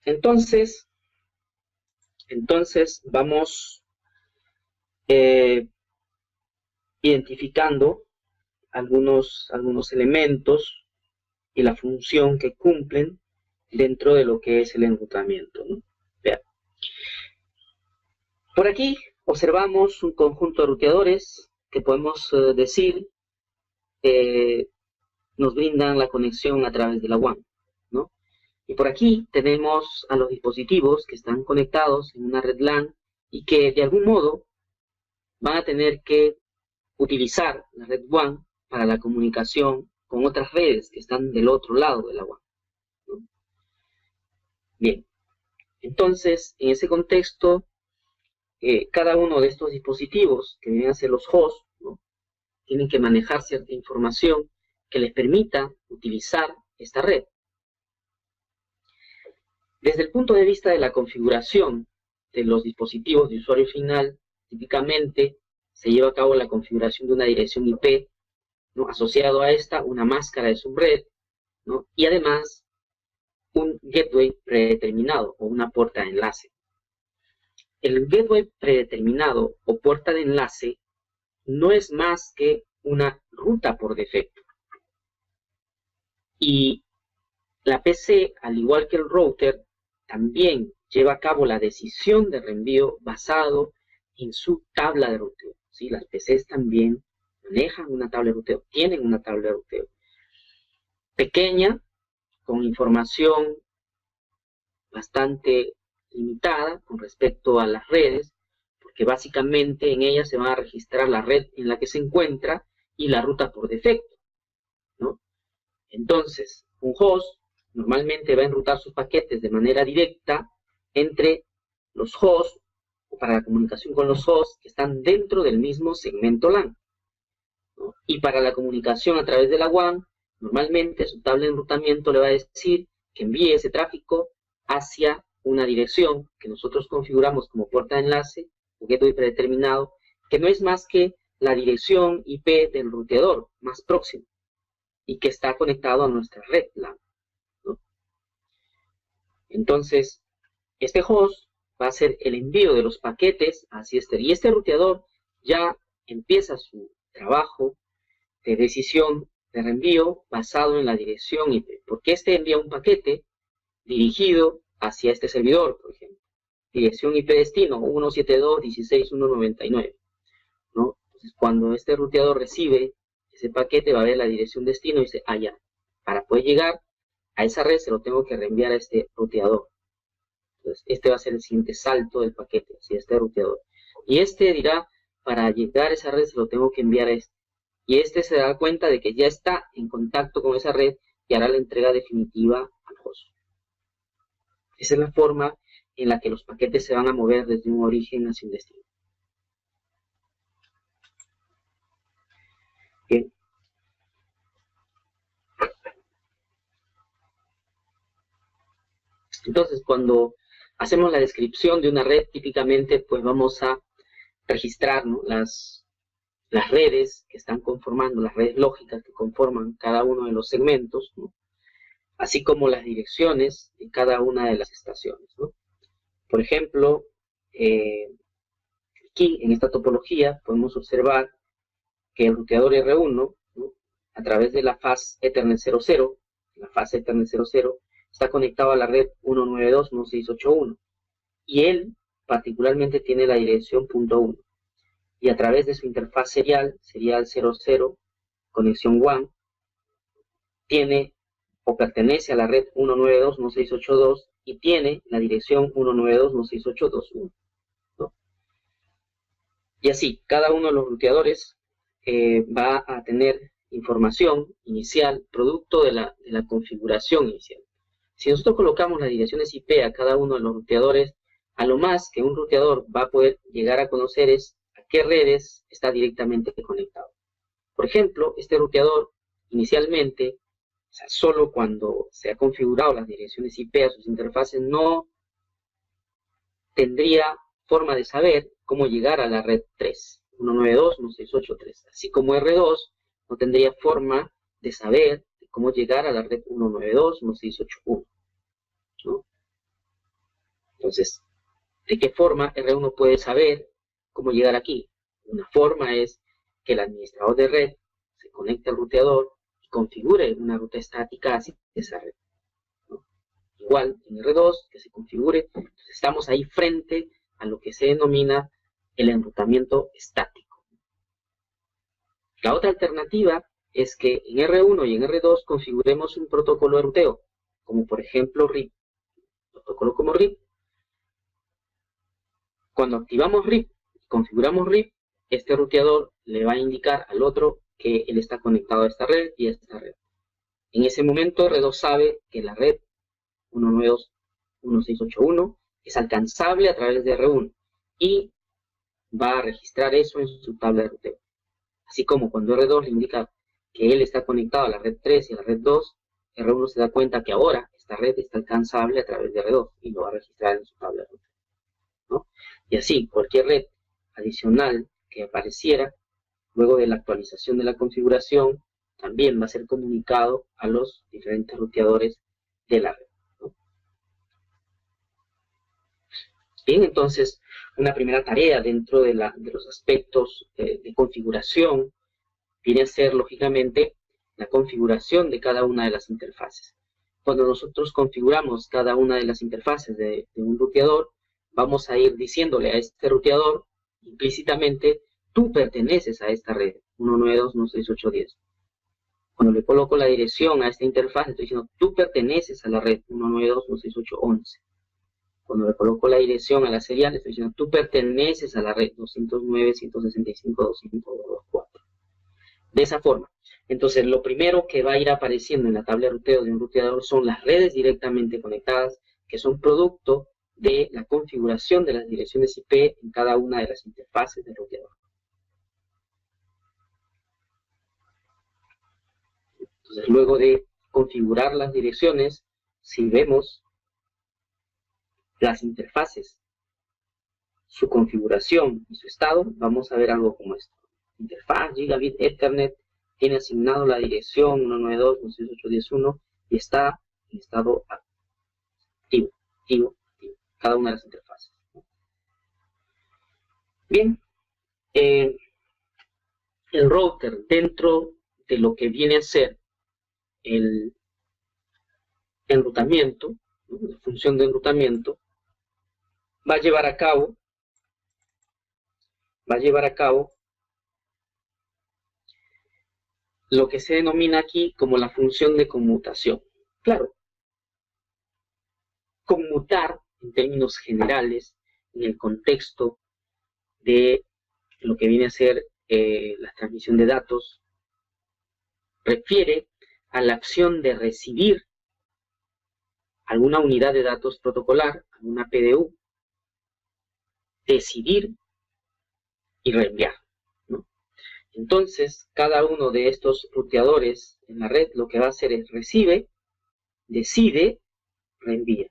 entonces vamos identificando algunos elementos y la función que cumplen dentro de lo que es el enrutamiento, ¿no? Vean. Por aquí observamos un conjunto de ruteadores que podemos decir nos brindan la conexión a través de la WAN, ¿no? Y por aquí tenemos a los dispositivos que están conectados en una red LAN y que de algún modo van a tener que utilizar la red WAN para la comunicación con otras redes que están del otro lado de la WAN, ¿no? Bien, entonces en ese contexto cada uno de estos dispositivos que vienen a ser los hosts, ¿no? Tienen que manejar cierta información que les permita utilizar esta red. Desde el punto de vista de la configuración de los dispositivos de usuario final, típicamente se lleva a cabo la configuración de una dirección IP, ¿no? Asociado a esta, una máscara de subred, ¿no? Y además un gateway predeterminado o una puerta de enlace. El gateway predeterminado o puerta de enlace no es más que una ruta por defecto. Y la PC, al igual que el router, también lleva a cabo la decisión de reenvío basado en su tabla de ruteo. ¿Sí? Las PCs también manejan una tabla de ruteo, tienen una tabla de ruteo pequeña, con información bastante limitada con respecto a las redes, porque básicamente en ella se va a registrar la red en la que se encuentra y la ruta por defecto, ¿no? Entonces, un host normalmente va a enrutar sus paquetes de manera directa entre los hosts, o para la comunicación con los hosts que están dentro del mismo segmento LAN, ¿no? Y para la comunicación a través de la WAN, normalmente su tabla de enrutamiento le va a decir que envíe ese tráfico hacia una dirección que nosotros configuramos como puerta de enlace, o gateway predeterminado, que no es más que la dirección IP del ruteador más próximo y que está conectado a nuestra red LAN, ¿no? Entonces, este host va a hacer el envío de los paquetes hacia y este ruteador ya empieza su trabajo de decisión de reenvío basado en la dirección IP, porque este envía un paquete dirigido hacia este servidor, por ejemplo. Dirección IP destino 172.16.199, ¿no? Entonces, cuando este ruteador recibe ese paquete, va a ver la dirección destino y dice, ya, para poder llegar a esa red se lo tengo que reenviar a este ruteador. Entonces, este va a ser el siguiente salto del paquete, hacia este ruteador. Y este dirá, para llegar a esa red se lo tengo que enviar a este. Y este se da cuenta de que ya está en contacto con esa red y hará la entrega definitiva al host. Esa es la forma en la que los paquetes se van a mover desde un origen hacia un destino. Bien. Entonces, cuando hacemos la descripción de una red, típicamente pues vamos a registrar, ¿no? las redes que están conformando, las redes lógicas que conforman cada uno de los segmentos, ¿no? Así como las direcciones de cada una de las estaciones, ¿no? Por ejemplo, aquí en esta topología podemos observar que el ruteador R1, ¿no? A través de la faz Ethernet 00, la faz Ethernet 00, está conectado a la red 192.168.1 y él particularmente tiene la dirección .1 y a través de su interfaz serial 00, conexión WAN, tiene o pertenece a la red 192.168.2 y tiene la dirección 192.168.2.1, ¿no? Y así, cada uno de los ruteadores va a tener información inicial, producto de la configuración inicial. Si nosotros colocamos las direcciones IP a cada uno de los ruteadores, a lo más que un ruteador va a poder llegar a conocer es a qué redes está directamente conectado. Por ejemplo, este ruteador inicialmente, o sea, solo cuando se ha configurado las direcciones IP a sus interfaces, no tendría forma de saber cómo llegar a la red 3, 192.168.3, así como R2 no tendría forma de saber cómo llegar a la red 192.168.1, ¿no? Entonces, ¿de qué forma R1 puede saber cómo llegar aquí? Una forma es que el administrador de red se conecte al ruteador y configure una ruta estática hacia esa red, ¿no? Igual en R2, que se configure. Entonces estamos ahí frente a lo que se denomina el enrutamiento estático. La otra alternativa es que en R1 y en R2 configuremos un protocolo de ruteo, como por ejemplo RIP. Protocolo como RIP. Cuando activamos RIP, configuramos RIP, este ruteador le va a indicar al otro que él está conectado a esta red y a esta red. En ese momento R2 sabe que la red 192.168.1 es alcanzable a través de R1 y va a registrar eso en su tabla de ruteo. Así como cuando R2 le indica que él está conectado a la red 3 y a la red 2, R1 se da cuenta que ahora esta red está alcanzable a través de R2 y lo va a registrar en su tabla de ruteo. ¿no? Y así, cualquier red adicional que apareciera luego de la actualización de la configuración también va a ser comunicado a los diferentes ruteadores de la red, ¿no? Bien, entonces, una primera tarea dentro de los aspectos de configuración viene a ser, lógicamente, la configuración de cada una de las interfaces. Cuando nosotros configuramos cada una de las interfaces de un ruteador, vamos a ir diciéndole a este ruteador implícitamente: tú perteneces a esta red, 192.168.10. Cuando le coloco la dirección a esta interfaz, estoy diciendo: tú perteneces a la red 192.168.11. Cuando le coloco la dirección a la serial, estoy diciendo: tú perteneces a la red 209.165.200.204. De esa forma. Entonces, lo primero que va a ir apareciendo en la tabla de ruteo de un ruteador son las redes directamente conectadas, que son producto de la configuración de las direcciones IP en cada una de las interfaces del ruteador. Entonces, luego de configurar las direcciones, si vemos las interfaces, su configuración y su estado, vamos a ver algo como esto. Interfaz Gigabit Ethernet tiene asignado la dirección 192.168.10.1 y está en estado activo, cada una de las interfaces. Bien, el router, dentro de lo que viene a ser el enrutamiento, la función de enrutamiento, va a llevar a cabo lo que se denomina aquí como la función de conmutación. Claro, conmutar en términos generales, en el contexto de lo que viene a ser la transmisión de datos, refiere a la acción de recibir alguna unidad de datos protocolar, alguna PDU, decidir y reenviar, ¿no? Entonces, cada uno de estos ruteadores en la red lo que va a hacer es: recibe, decide, reenvía.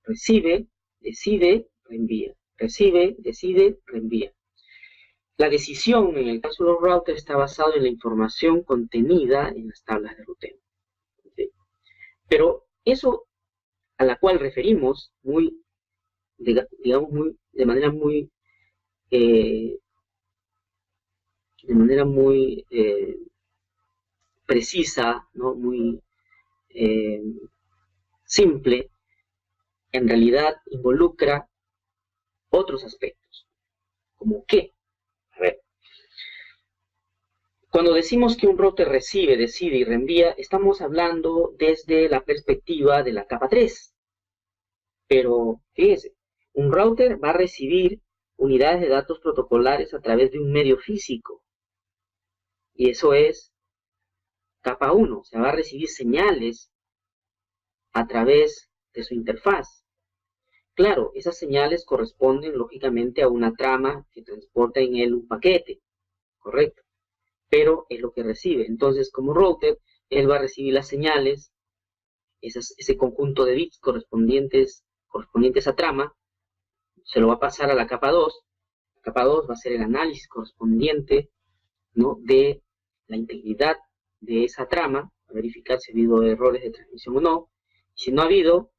Recibe, decide, reenvía. Recibe, decide, reenvía. La decisión en el caso de los routers está basada en la información contenida en las tablas de ruteo. ¿Sí? Pero eso a la cual referimos de manera muy precisa, ¿no? Muy simple, en realidad involucra otros aspectos. ¿Cómo qué? A ver. Cuando decimos que un router recibe, decide y reenvía, estamos hablando desde la perspectiva de la capa 3. Pero, fíjese, un router va a recibir unidades de datos protocolares a través de un medio físico. Y eso es capa 1. O sea, va a recibir señales a través de su interfaz. Claro, esas señales corresponden lógicamente a una trama que transporta en él un paquete, correcto, pero es lo que recibe. Entonces, como router, él va a recibir las señales, ese conjunto de bits correspondientes a trama, se lo va a pasar a la capa 2. La capa 2 va a hacer el análisis correspondiente, ¿no?, de la integridad de esa trama, a verificar si ha habido errores de transmisión o no. Y si no ha habido,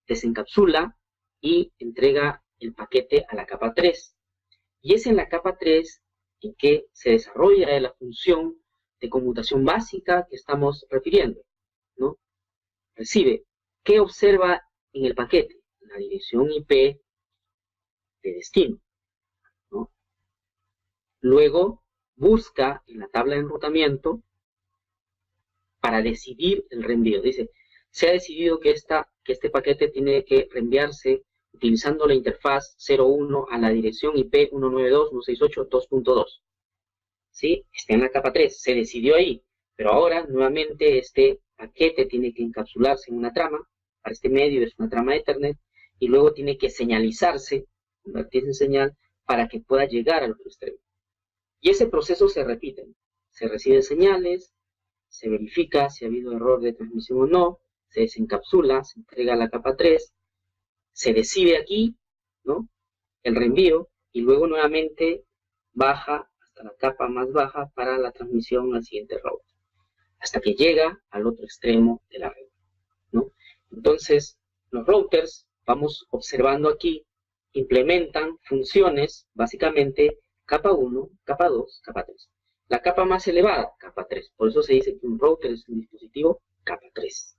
desencapsula y entrega el paquete a la capa 3. Y es en la capa 3 en que se desarrolla la función de conmutación básica que estamos refiriendo, ¿no? Recibe. ¿Qué observa en el paquete? La dirección IP de destino, ¿no? Luego busca en la tabla de enrutamiento para decidir el reenvío. Dice: se ha decidido que este paquete tiene que reenviarse utilizando la interfaz 01 a la dirección IP 192.168.2.2. ¿Sí? Está en la capa 3, se decidió ahí, pero ahora nuevamente este paquete tiene que encapsularse en una trama. Para este medio es una trama Ethernet, y luego tiene que señalizarse, convertirse en señal, para que pueda llegar al otro extremo. Y ese proceso se repite. Se reciben señales, se verifica si ha habido error de transmisión o no, se desencapsula, se entrega a la capa 3, se decide aquí, ¿no?, el reenvío y luego nuevamente baja hasta la capa más baja para la transmisión al siguiente router, hasta que llega al otro extremo de la red, ¿no? Entonces, los routers, vamos observando aquí, implementan funciones, básicamente, capa 1, capa 2, capa 3. La capa más elevada, capa 3. Por eso se dice que un router es un dispositivo capa 3.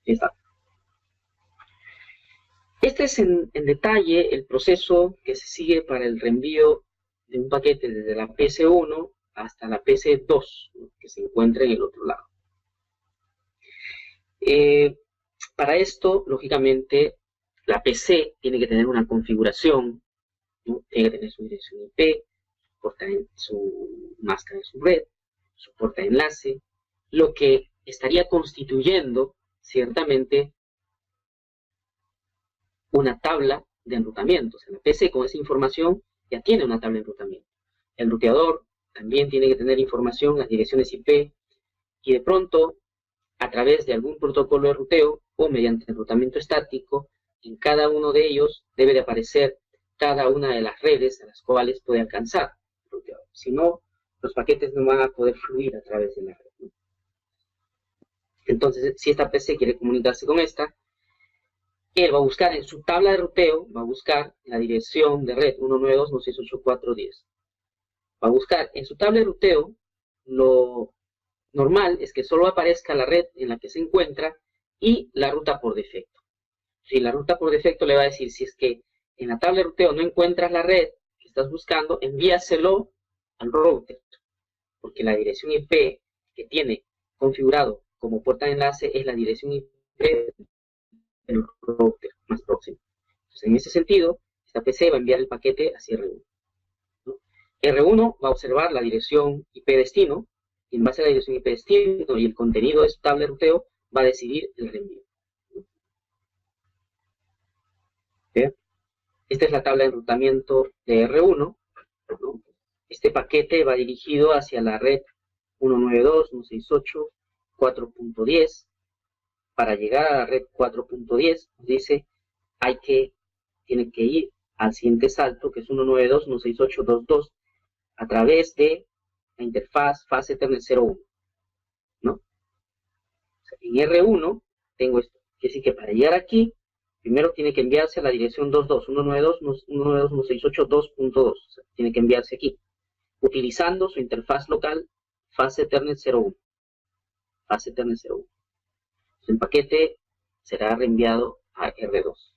Ahí está. Este es en detalle el proceso que se sigue para el reenvío de un paquete desde la PC1 hasta la PC2, ¿no?, que se encuentra en el otro lado. Para esto, lógicamente, la PC tiene que tener una configuración, ¿no? Tiene que tener su dirección IP, su máscara de su red, su puerta de enlace, lo que estaría constituyendo ciertamente una tabla de enrutamiento. O sea, la PC con esa información ya tiene una tabla de enrutamiento. El ruteador también tiene que tener información, las direcciones IP, y de pronto, a través de algún protocolo de ruteo o mediante enrutamiento estático, en cada uno de ellos debe de aparecer cada una de las redes a las cuales puede alcanzar el ruteador. Si no, los paquetes no van a poder fluir a través de la red, ¿no? Entonces, si esta PC quiere comunicarse con esta, él va a buscar en su tabla de ruteo, va a buscar la dirección de red 192.168.4.10. Va a buscar en su tabla de ruteo, lo normal es que solo aparezca la red en la que se encuentra y la ruta por defecto. Si la ruta por defecto le va a decir, si es que en la tabla de ruteo no encuentras la red que estás buscando, envíaselo al router, porque la dirección IP que tiene configurado como puerta de enlace es la dirección IP del router más próximo. Entonces, en ese sentido, esta PC va a enviar el paquete hacia R1, ¿no? R1 va a observar la dirección IP destino, y en base a la dirección IP destino y el contenido de su tabla de ruteo, va a decidir el reenvío. ¿Bien? Esta es la tabla de enrutamiento de R1, ¿no? Este paquete va dirigido hacia la red 192.168.4.10. Para llegar a la red 4.10, nos dice, tiene que ir al siguiente salto, que es 192.168.2.2, a través de la interfaz Fast Ethernet 01, ¿no? O sea, en R1 tengo esto, quiere decir que para llegar aquí, primero tiene que enviarse a la dirección 2.2, 192.168.2.2, o sea, tiene que enviarse aquí, utilizando su interfaz local Fast Ethernet 01. Fast Ethernet 01. El paquete será reenviado a R2.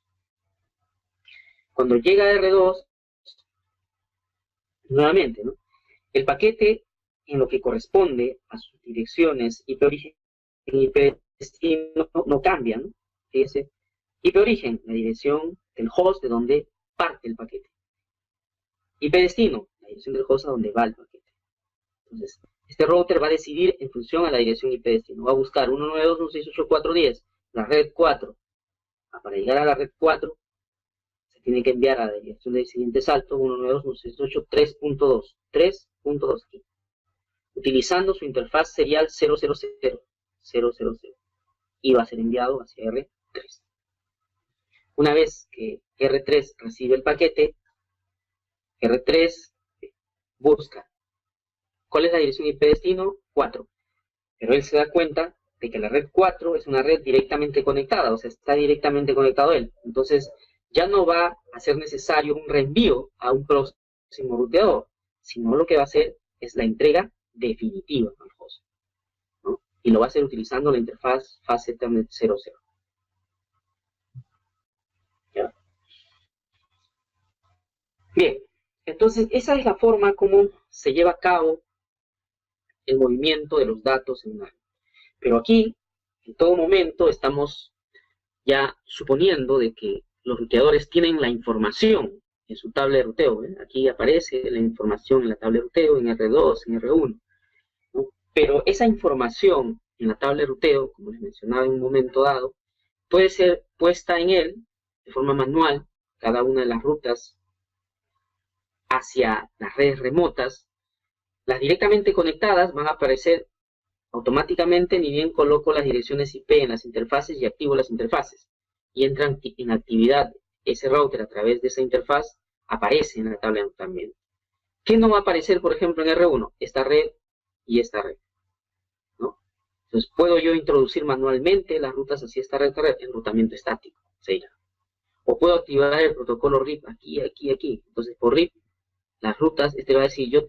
Cuando llega a R2, nuevamente, ¿no?, el paquete, en lo que corresponde a sus direcciones IP origen y IP destino, no cambia, ¿no? Fíjense, IP origen, la dirección del host de donde parte el paquete. IP destino, la dirección del host a donde va el paquete. Entonces, este router va a decidir en función a la dirección IP destino. Va a buscar 192.168.4.10, la red 4. Para llegar a la red 4, se tiene que enviar a la dirección del siguiente salto, 192.168.3.2, 3.2 aquí, utilizando su interfaz serial 000, y va a ser enviado hacia R3. Una vez que R3 recibe el paquete, R3 busca ¿cuál es la dirección IP destino? 4. Pero él se da cuenta de que la red 4 es una red directamente conectada, o sea, está directamente conectado a él. Entonces, ya no va a ser necesario un reenvío a un próximo ruteador, sino lo que va a hacer es la entrega definitiva al host, ¿no? Y lo va a hacer utilizando la interfaz Fast Ethernet 00. ¿Ya? Bien, entonces esa es la forma como se lleva a cabo el movimiento de los datos en una red. Pero aquí, en todo momento, estamos ya suponiendo de que los ruteadores tienen la información en su tabla de ruteo, ¿eh? Aquí aparece la información en la tabla de ruteo, en R2, en R1, ¿no? Pero esa información en la tabla de ruteo, como les mencionaba en un momento dado, puede ser puesta en él de forma manual, cada una de las rutas hacia las redes remotas. Las directamente conectadas van a aparecer automáticamente, ni bien coloco las direcciones IP en las interfaces y activo las interfaces. y entra en actividad ese router a través de esa interfaz, aparece en la tabla de enrutamiento. ¿Qué no va a aparecer, por ejemplo, en R1? Esta red y esta red, ¿no? Entonces, puedo yo introducir manualmente las rutas hacia esta red, enrutamiento estático, se dirá. O puedo activar el protocolo RIP aquí, aquí, aquí. Entonces, por RIP, las rutas, este va a decir, yo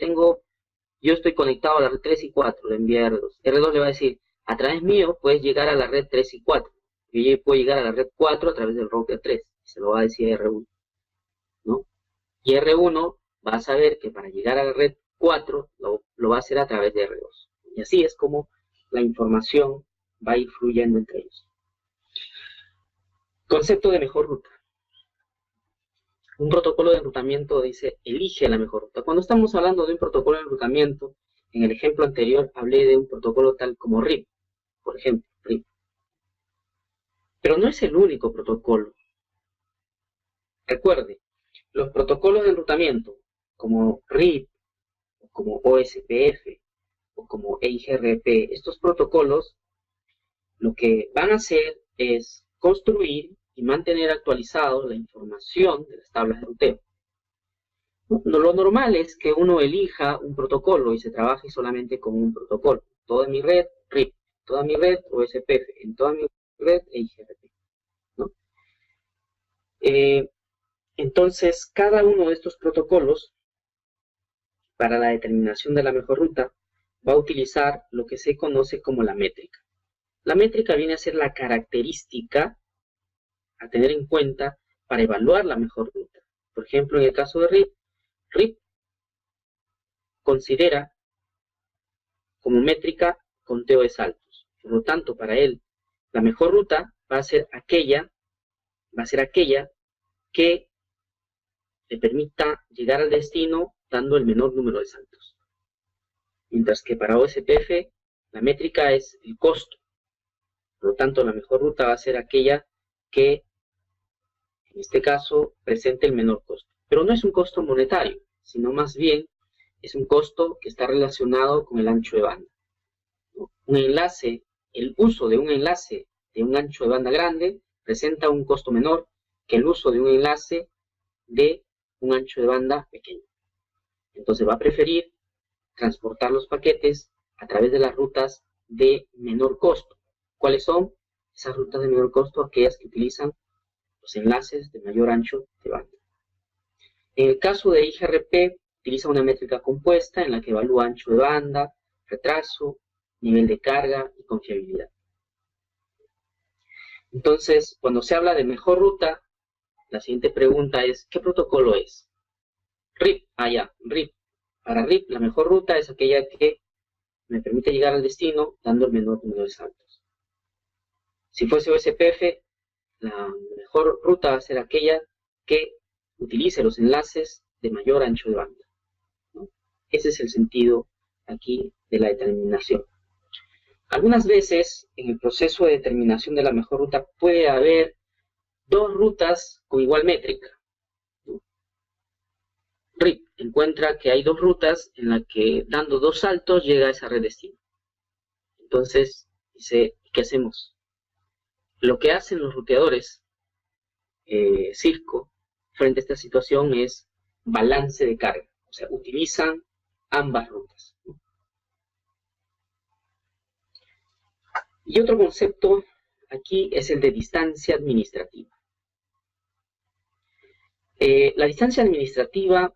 estoy conectado a la red 3 y 4, le envía a R2. R2 le va a decir, a través mío puedes llegar a la red 3 y 4. Yo puedo llegar a la red 4 a través del router 3. Se lo va a decir a R1, ¿no? Y R1 va a saber que para llegar a la red 4 lo va a hacer a través de R2. Y así es como la información va a ir fluyendo entre ellos. Concepto de mejor ruta. Un protocolo de enrutamiento dice, elige la mejor ruta. Cuando estamos hablando de un protocolo de enrutamiento, en el ejemplo anterior hablé de un protocolo tal como RIP, por ejemplo, RIP. Pero no es el único protocolo. Recuerde, los protocolos de enrutamiento, como RIP, o como OSPF, o como EIGRP, estos protocolos, lo que van a hacer es construir y mantener actualizado la información de las tablas de ruteo. Lo normal es que uno elija un protocolo y se trabaje solamente con un protocolo. Toda mi red, RIP, toda mi red, OSPF, en toda mi red, EIGRP, ¿no? Entonces, cada uno de estos protocolos, para la determinación de la mejor ruta, va a utilizar lo que se conoce como la métrica. La métrica viene a ser la característica a tener en cuenta para evaluar la mejor ruta. Por ejemplo, en el caso de RIP, RIP considera como métrica conteo de saltos. Por lo tanto, para él, la mejor ruta va a ser aquella que le permita llegar al destino dando el menor número de saltos. Mientras que para OSPF, la métrica es el costo. Por lo tanto, la mejor ruta va a ser aquella que, en este caso, presente el menor costo. Pero no es un costo monetario, sino más bien es un costo que está relacionado con el ancho de banda. Un enlace, el uso de un enlace de un ancho de banda grande presenta un costo menor que el uso de un enlace de un ancho de banda pequeño. Entonces va a preferir transportar los paquetes a través de las rutas de menor costo. ¿Cuáles son esas rutas de menor costo? Aquellas que utilizan los enlaces de mayor ancho de banda. En el caso de IGRP, utiliza una métrica compuesta en la que evalúa ancho de banda, retraso, nivel de carga y confiabilidad. Entonces, cuando se habla de mejor ruta, la siguiente pregunta es, ¿qué protocolo es? RIP, RIP. Para RIP, la mejor ruta es aquella que me permite llegar al destino dando el menor número de saltos. Si fuese OSPF, la mejor ruta va a ser aquella que utilice los enlaces de mayor ancho de banda, ¿no? Ese es el sentido aquí de la determinación. Algunas veces, en el proceso de determinación de la mejor ruta, puede haber dos rutas con igual métrica, ¿no? RIP encuentra que hay dos rutas en las que dando dos saltos llega a esa red destino. Entonces, dice, ¿qué hacemos? Lo que hacen los ruteadores Cisco frente a esta situación es balance de carga. O sea, utilizan ambas rutas, ¿no? Y otro concepto aquí es el de distancia administrativa. La distancia administrativa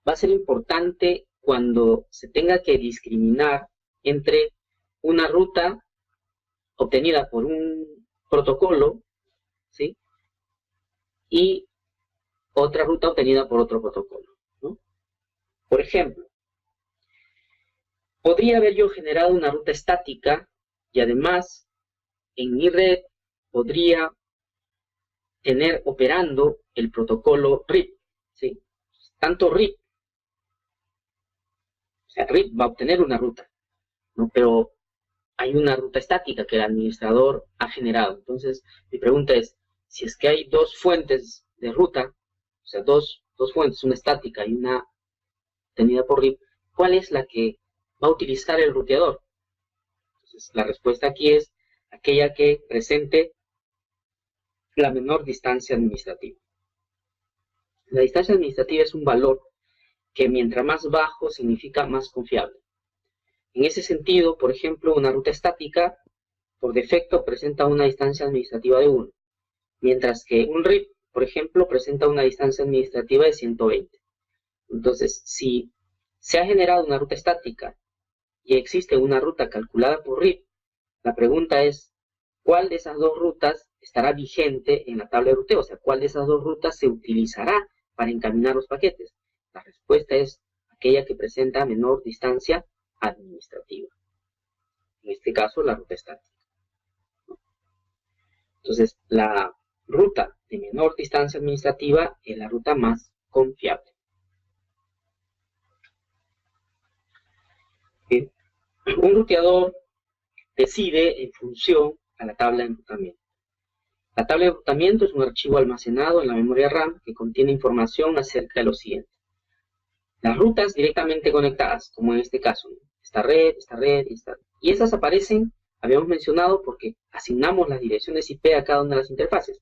va a ser importante cuando se tenga que discriminar entre una ruta obtenida por un protocolo, ¿sí?, y otra ruta obtenida por otro protocolo, ¿no? Por ejemplo, podría haber yo generado una ruta estática y además en mi red podría tener operando el protocolo RIP, ¿sí? Tanto RIP, o sea, RIP va a obtener una ruta, ¿no? Pero hay una ruta estática que el administrador ha generado. Entonces, mi pregunta es, si es que hay dos fuentes de ruta, o sea, dos fuentes, una estática y una obtenida por RIP, ¿cuál es la que va a utilizar el ruteador? Entonces, la respuesta aquí es aquella que presente la menor distancia administrativa. La distancia administrativa es un valor que mientras más bajo significa más confiable. En ese sentido, por ejemplo, una ruta estática por defecto presenta una distancia administrativa de 1, mientras que un RIP, por ejemplo, presenta una distancia administrativa de 120. Entonces, si se ha generado una ruta estática y existe una ruta calculada por RIP, la pregunta es, ¿cuál de esas dos rutas estará vigente en la tabla de ruteo? O sea, ¿cuál de esas dos rutas se utilizará para encaminar los paquetes? La respuesta es aquella que presenta menor distancia administrativa. En este caso, la ruta estática. Entonces, la ruta de menor distancia administrativa es la ruta más confiable. Bien. Un ruteador decide en función a la tabla de enrutamiento. La tabla de enrutamiento es un archivo almacenado en la memoria RAM que contiene información acerca de lo siguiente. Las rutas directamente conectadas, como en este caso, esta red, y esta. Y esas aparecen, habíamos mencionado, porque asignamos las direcciones IP a cada una de las interfaces.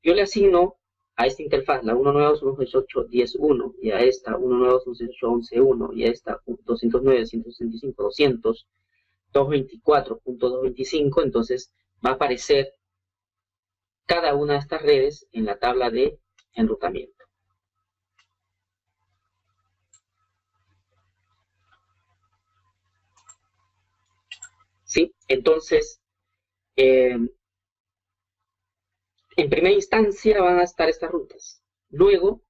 Yo le asigno a esta interfaz, la 192.168.10.1, y a esta 192.168.11.1, y a esta 209.165.200, 224.225, entonces va a aparecer cada una de estas redes en la tabla de enrutamiento. ¿Sí? Entonces, en primera instancia van a estar estas rutas. Luego,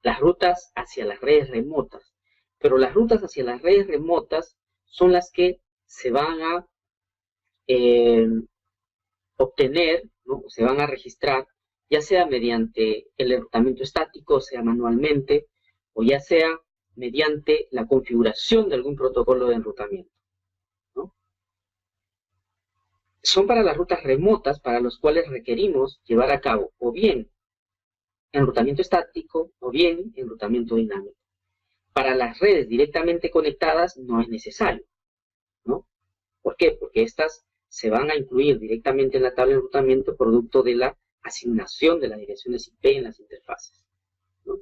las rutas hacia las redes remotas. Pero las rutas hacia las redes remotas son las que se van a obtener, ¿no? Se van a registrar, ya sea mediante el enrutamiento estático, o sea manualmente, o ya sea mediante la configuración de algún protocolo de enrutamiento, ¿no? Son para las rutas remotas para las cuales requerimos llevar a cabo o bien enrutamiento estático o bien enrutamiento dinámico. Para las redes directamente conectadas no es necesario, ¿no? ¿Por qué? Porque estas se van a incluir directamente en la tabla de enrutamiento producto de la asignación de las direcciones IP en las interfaces, ¿no?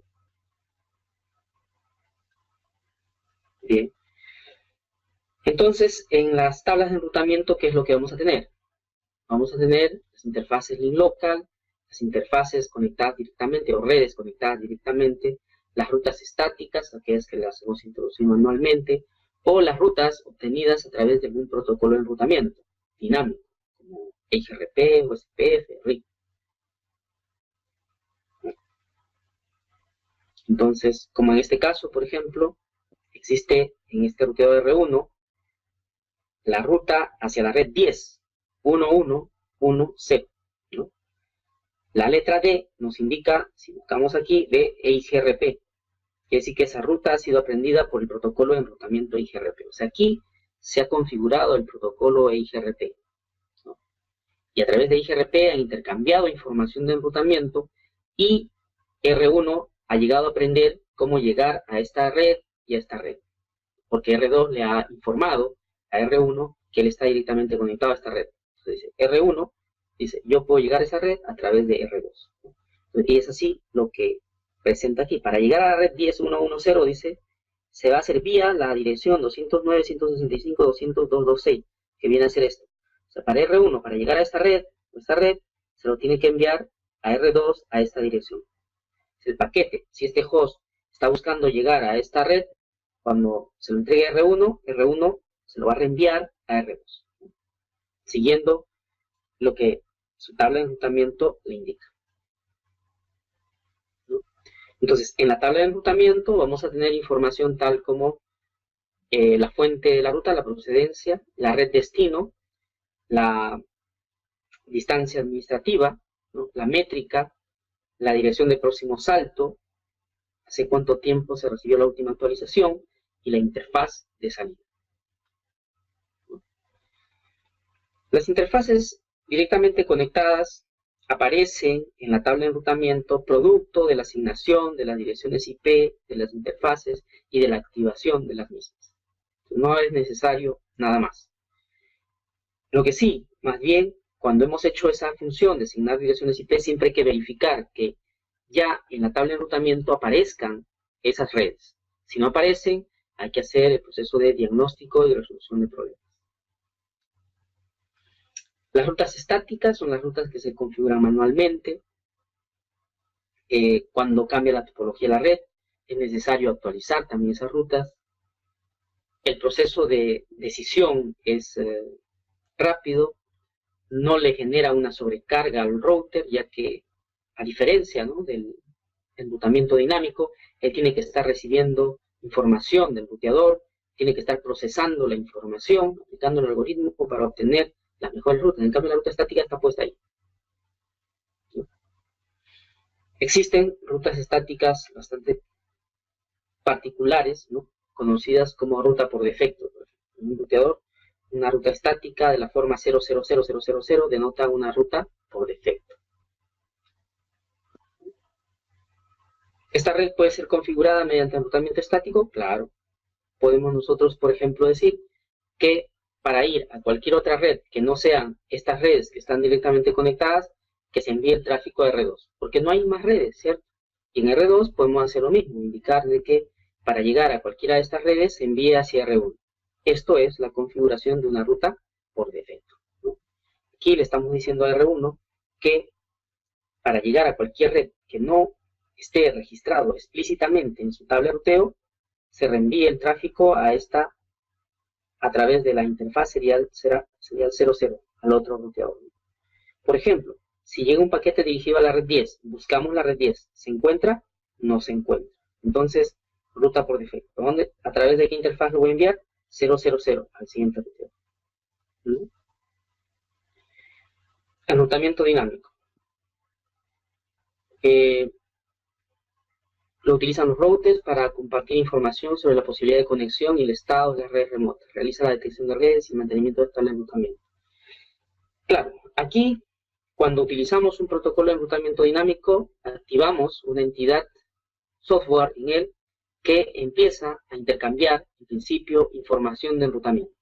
Bien. Entonces, en las tablas de enrutamiento, ¿qué es lo que vamos a tener? Vamos a tener las interfaces link local, las interfaces conectadas directamente o redes conectadas directamente, las rutas estáticas, aquellas que las hemos introducido manualmente, o las rutas obtenidas a través de algún protocolo de enrutamiento dinámico, como EIGRP, USPF, RIP. Entonces, como en este caso, por ejemplo, existe en este ruteador R1 la ruta hacia la red 10.1.1.1.0, ¿no? La letra D nos indica, si buscamos aquí, de EIGRP, quiere decir que esa ruta ha sido aprendida por el protocolo de enrutamiento EIGRP. O sea, aquí se ha configurado el protocolo EIGRP, ¿no? Y a través de EIGRP han intercambiado información de enrutamiento y R1 ha llegado a aprender cómo llegar a esta red y a esta red, porque R2 le ha informado a R1 que él está directamente conectado a esta red. Entonces dice, R1 dice, yo puedo llegar a esa red a través de R2. Y es así lo que presenta aquí. Para llegar a la red 10.1.1.0, dice, se va a hacer vía la dirección 209.165.200.226, que viene a ser esto. O sea, para R1, para llegar a esta red, se lo tiene que enviar a R2 a esta dirección. El paquete, si este host está buscando llegar a esta red, cuando se lo entregue a R1, R1 se lo va a reenviar a R2, siguiendo lo que su tabla de enrutamiento le indica, ¿no? Entonces, en la tabla de enrutamiento vamos a tener información tal como la fuente de la ruta, la procedencia, la red destino, la distancia administrativa, ¿no? La métrica, la dirección de próximo salto, hace cuánto tiempo se recibió la última actualización y la interfaz de salida. Las interfaces directamente conectadas aparecen en la tabla de enrutamiento producto de la asignación de las direcciones IP, de las interfaces y de la activación de las mismas. No es necesario nada más. Lo que sí, más bien, cuando hemos hecho esa función de asignar direcciones IP, siempre hay que verificar que ya en la tabla de enrutamiento aparezcan esas redes. Si no aparecen, hay que hacer el proceso de diagnóstico y resolución de problemas. Las rutas estáticas son las rutas que se configuran manualmente. Cuando cambia la topología de la red, es necesario actualizar también esas rutas. El proceso de decisión es rápido, no le genera una sobrecarga al router, ya que, a diferencia, ¿no?, del enrutamiento dinámico, él tiene que estar recibiendo información del ruteador, tiene que estar procesando la información, aplicando el algoritmo para obtener las mejores rutas. En cambio, la ruta estática está puesta ahí. ¿Sí? Existen rutas estáticas bastante particulares, ¿no?, conocidas como ruta por defecto. En un ruteador, una ruta estática de la forma 000000 denota una ruta por defecto. ¿Esta red puede ser configurada mediante enrutamiento estático? Claro. Podemos nosotros, por ejemplo, decir que para ir a cualquier otra red que no sean estas redes que están directamente conectadas, que se envíe el tráfico a R2, porque no hay más redes, ¿cierto? Y en R2 podemos hacer lo mismo, indicar de que para llegar a cualquiera de estas redes se envíe hacia R1. Esto es la configuración de una ruta por defecto, ¿no? Aquí le estamos diciendo a R1 que para llegar a cualquier red que no esté registrado explícitamente en su tabla de ruteo, se reenvíe el tráfico a esta a través de la interfaz serial 00 al otro ruteador. Por ejemplo, si llega un paquete dirigido a la red 10, buscamos la red 10, ¿se encuentra? No se encuentra. Entonces, ruta por defecto. ¿A través de qué interfaz lo voy a enviar? 000 al siguiente ruteador. ¿Mm? Enrutamiento dinámico. Lo utilizan los routers para compartir información sobre la posibilidad de conexión y el estado de las redes remotas. Realiza la detección de redes y el mantenimiento de esta enrutamiento. Claro, aquí, cuando utilizamos un protocolo de enrutamiento dinámico, activamos una entidad software en él que empieza a intercambiar, en principio, información de enrutamiento,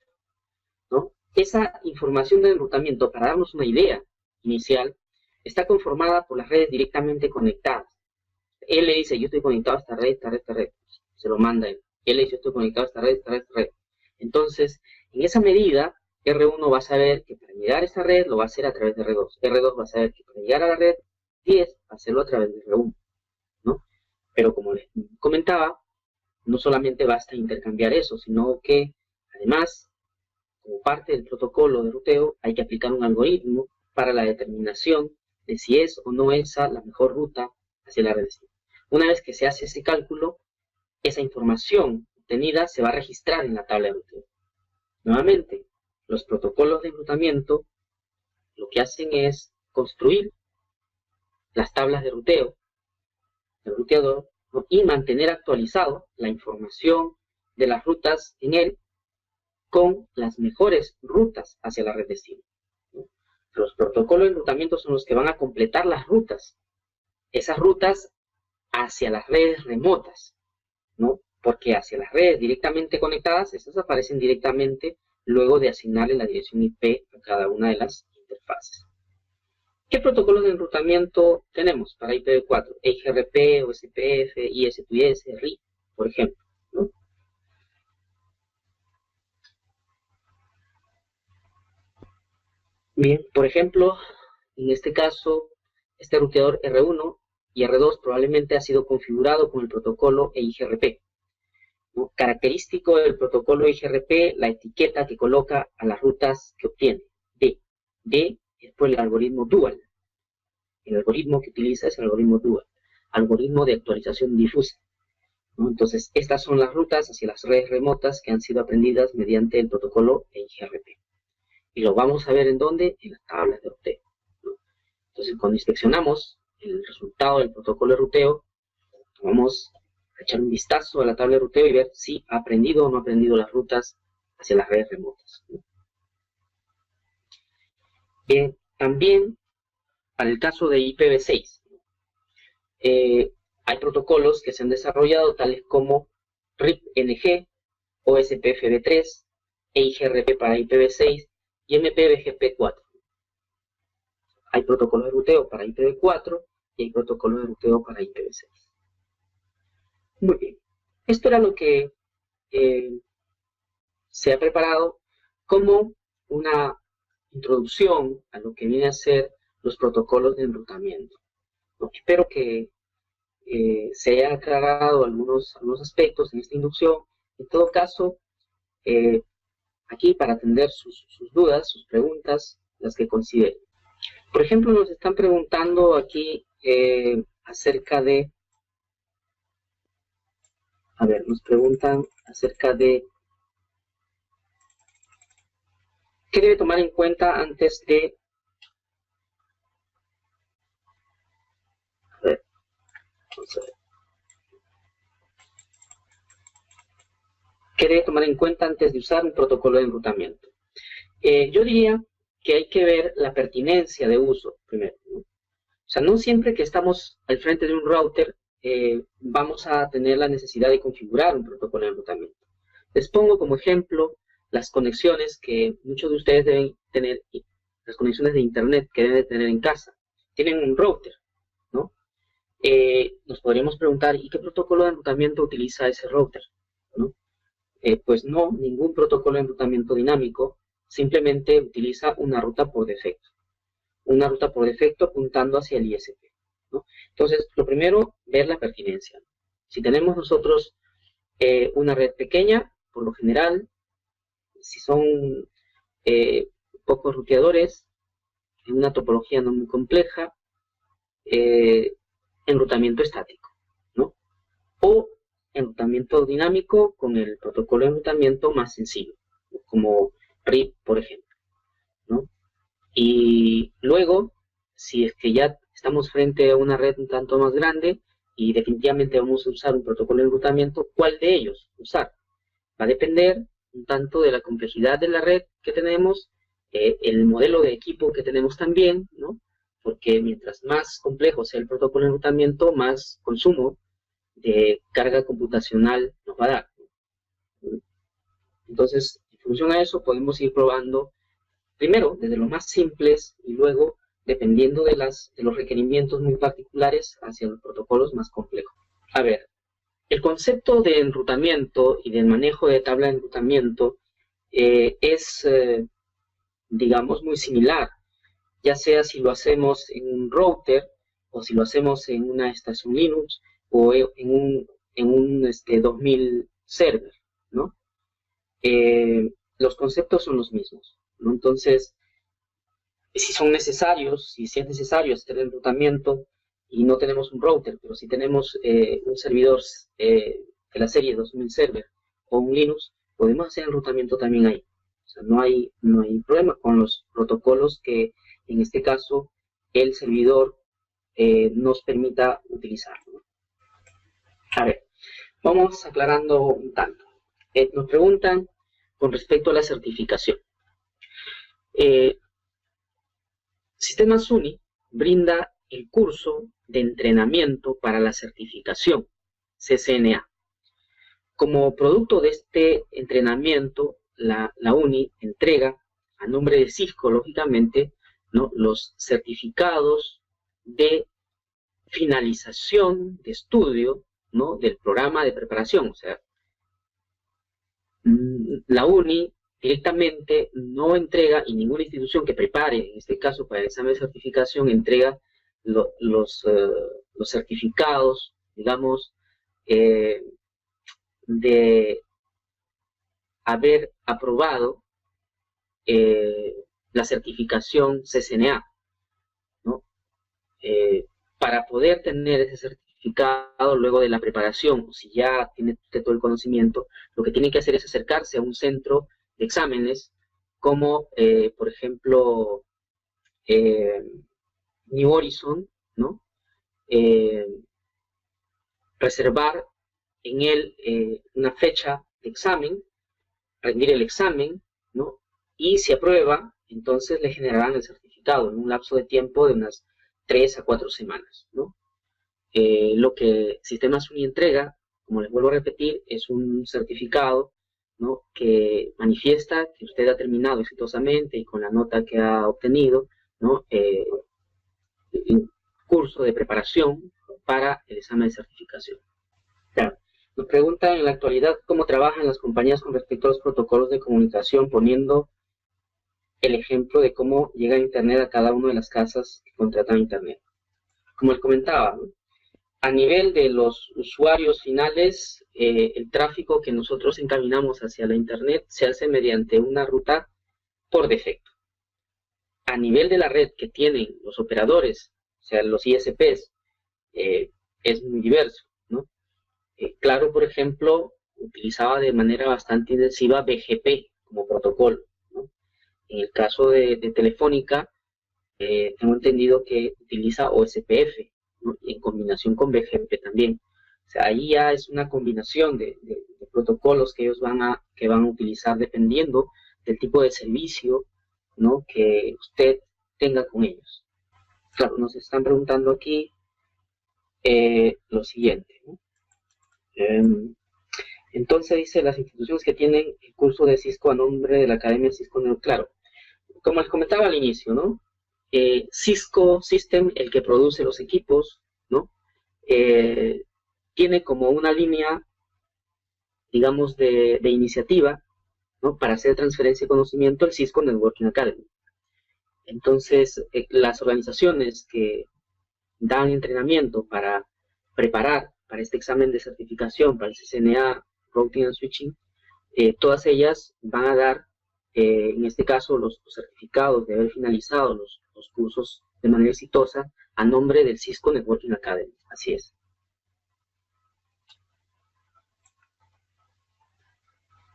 ¿no? Esa información de enrutamiento, para darnos una idea inicial, está conformada por las redes directamente conectadas. Él le dice, yo estoy conectado a esta red, esta red. Se lo manda él. Él le dice, yo estoy conectado a esta red, esta red. Entonces, en esa medida, R1 va a saber que para llegar a esta red lo va a hacer a través de R2. R2 va a saber que para llegar a la red 10 va a hacerlo a través de R1, ¿no? Pero como les comentaba, no solamente basta intercambiar eso, sino que además, como parte del protocolo de ruteo, hay que aplicar un algoritmo para la determinación de si es o no esa la mejor ruta hacia la red destino. Una vez que se hace ese cálculo, esa información obtenida se va a registrar en la tabla de ruteo. Nuevamente, los protocolos de enrutamiento lo que hacen es construir las tablas de ruteo del ruteador, ¿no?, y mantener actualizado la información de las rutas en él con las mejores rutas hacia la red destino, ¿no? Los protocolos de enrutamiento son los que van a completar las rutas, esas rutas hacia las redes remotas, ¿no? Porque hacia las redes directamente conectadas, esas aparecen directamente luego de asignarle la dirección IP a cada una de las interfaces. ¿Qué protocolos de enrutamiento tenemos para IPv4? EIGRP, OSPF, IS2IS, RI, por ejemplo, ¿no? Bien, por ejemplo, en este caso, este ruteador R1 y R2 probablemente ha sido configurado con el protocolo EIGRP, ¿no? Característico del protocolo EIGRP, la etiqueta que coloca a las rutas que obtiene, D. D es por el algoritmo dual. El algoritmo que utiliza es el algoritmo dual, algoritmo de actualización difusa, ¿no? Entonces, estas son las rutas hacia las redes remotas que han sido aprendidas mediante el protocolo EIGRP. Y lo vamos a ver en dónde, en las tablas de ruteo, ¿no? Entonces, cuando inspeccionamos el resultado del protocolo de ruteo, vamos a echar un vistazo a la tabla de ruteo y ver si ha aprendido o no ha aprendido las rutas hacia las redes remotas, ¿no? Bien, también para el caso de IPv6, hay protocolos que se han desarrollado tales como RIP-NG, OSPF-V3, EIGRP para IPv6 y MPBGP4. Hay protocolos de ruteo para IPv4 y hay protocolos de ruteo para IPv6. Muy bien. Esto era lo que se ha preparado como una introducción a lo que viene a ser los protocolos de enrutamiento. Espero que se haya aclarado algunos aspectos en esta inducción. En todo caso, aquí para atender sus dudas, sus preguntas, las que consideren. Por ejemplo, nos están preguntando aquí acerca de... A ver, nos preguntan acerca de... ¿Qué debe tomar en cuenta antes de... A ver, vamos a ver. ¿Qué debe tomar en cuenta antes de usar un protocolo de enrutamiento? Yo diría que hay que ver la pertinencia de uso primero, ¿no? O sea, no siempre que estamos al frente de un router vamos a tener la necesidad de configurar un protocolo de enrutamiento. Les pongo como ejemplo las conexiones que muchos de ustedes deben tener, las conexiones de internet que deben tener en casa. Tienen un router, ¿no? Nos podríamos preguntar, ¿y qué protocolo de enrutamiento utiliza ese router? ¿No? Pues no, ningún protocolo de enrutamiento dinámico, simplemente utiliza una ruta por defecto. Una ruta por defecto apuntando hacia el ISP, ¿no? Entonces, lo primero, ver la pertinencia. Si tenemos nosotros una red pequeña, por lo general, si son pocos ruteadores, en una topología no muy compleja, enrutamiento estático, ¿no? O enrutamiento dinámico con el protocolo de enrutamiento más sencillo, como RIP, por ejemplo, ¿no? Y luego, si es que ya estamos frente a una red un tanto más grande y definitivamente vamos a usar un protocolo de enrutamiento, ¿cuál de ellos usar? Va a depender un tanto de la complejidad de la red que tenemos, el modelo de equipo que tenemos también, ¿no? Porque mientras más complejo sea el protocolo de enrutamiento, más consumo de carga computacional nos va a dar. Entonces, en función a eso, podemos ir probando primero desde los más simples y luego, dependiendo de los requerimientos muy particulares, hacia los protocolos más complejos. A ver, el concepto de enrutamiento y del manejo de tabla de enrutamiento es, digamos, muy similar, ya sea si lo hacemos en un router o si lo hacemos en una estación Linux o en un 2000 server, ¿no? Los conceptos son los mismos, ¿no? Entonces, si es necesario hacer el enrutamiento y no tenemos un router, pero si tenemos un servidor de la serie 2000 server o un Linux, podemos hacer el enrutamiento también ahí. O sea, no hay problema con los protocolos que, en este caso, el servidor nos permita utilizar, ¿no? A ver, vamos aclarando un tanto. Nos preguntan con respecto a la certificación. Sistema SUNY brinda el curso de entrenamiento para la certificación CCNA. Como producto de este entrenamiento, la UNI entrega, a nombre de Cisco, lógicamente, ¿no?, los certificados de finalización de estudio, ¿no?, del programa de preparación. O sea, la UNI directamente no entrega, y ninguna institución que prepare, en este caso para el examen de certificación, entrega los certificados, digamos, de haber aprobado la certificación CCNA, ¿no? Para poder tener ese certificado luego de la preparación, si ya tiene usted todo el conocimiento, lo que tiene que hacer es acercarse a un centro de exámenes, como por ejemplo New Horizon, ¿no? Reservar en él una fecha de examen, rendir el examen, ¿no? Y si aprueba, entonces le generarán el certificado en un lapso de tiempo de unas 3 a 4 semanas, ¿no? Lo que Sistema SUNY entrega, como les vuelvo a repetir, es un certificado, ¿no?, que manifiesta que usted ha terminado exitosamente y con la nota que ha obtenido, ¿no?, curso de preparación para el examen de certificación. Claro. Nos preguntan en la actualidad cómo trabajan las compañías con respecto a los protocolos de comunicación, poniendo el ejemplo de cómo llega Internet a cada una de las casas que contratan Internet. Como les comentaba, ¿no? A nivel de los usuarios finales, el tráfico que nosotros encaminamos hacia la Internet se hace mediante una ruta por defecto. A nivel de la red que tienen los operadores, o sea, los ISPs, es muy diverso, ¿no? Claro, por ejemplo, utilizaba de manera bastante intensiva BGP como protocolo, ¿no? En el caso de Telefónica, tengo entendido que utiliza OSPF, ¿no? Y en combinación con BGP también. O sea, ahí ya es una combinación de protocolos que ellos van a utilizar dependiendo del tipo de servicio, ¿no? Que usted tenga con ellos. Claro, nos están preguntando aquí lo siguiente, ¿no? Entonces dice, las instituciones que tienen el curso de Cisco a nombre de la Academia Cisco, claro, como les comentaba al inicio, ¿no? Cisco System, el que produce los equipos, ¿no? Tiene como una línea, digamos, de iniciativa, ¿no? Para hacer transferencia de conocimiento el Cisco Networking Academy. Entonces, las organizaciones que dan entrenamiento para preparar para este examen de certificación, para el CCNA, Routing and Switching, todas ellas van a dar, en este caso, los certificados de haber finalizado los cursos de manera exitosa a nombre del Cisco Networking Academy. Así es.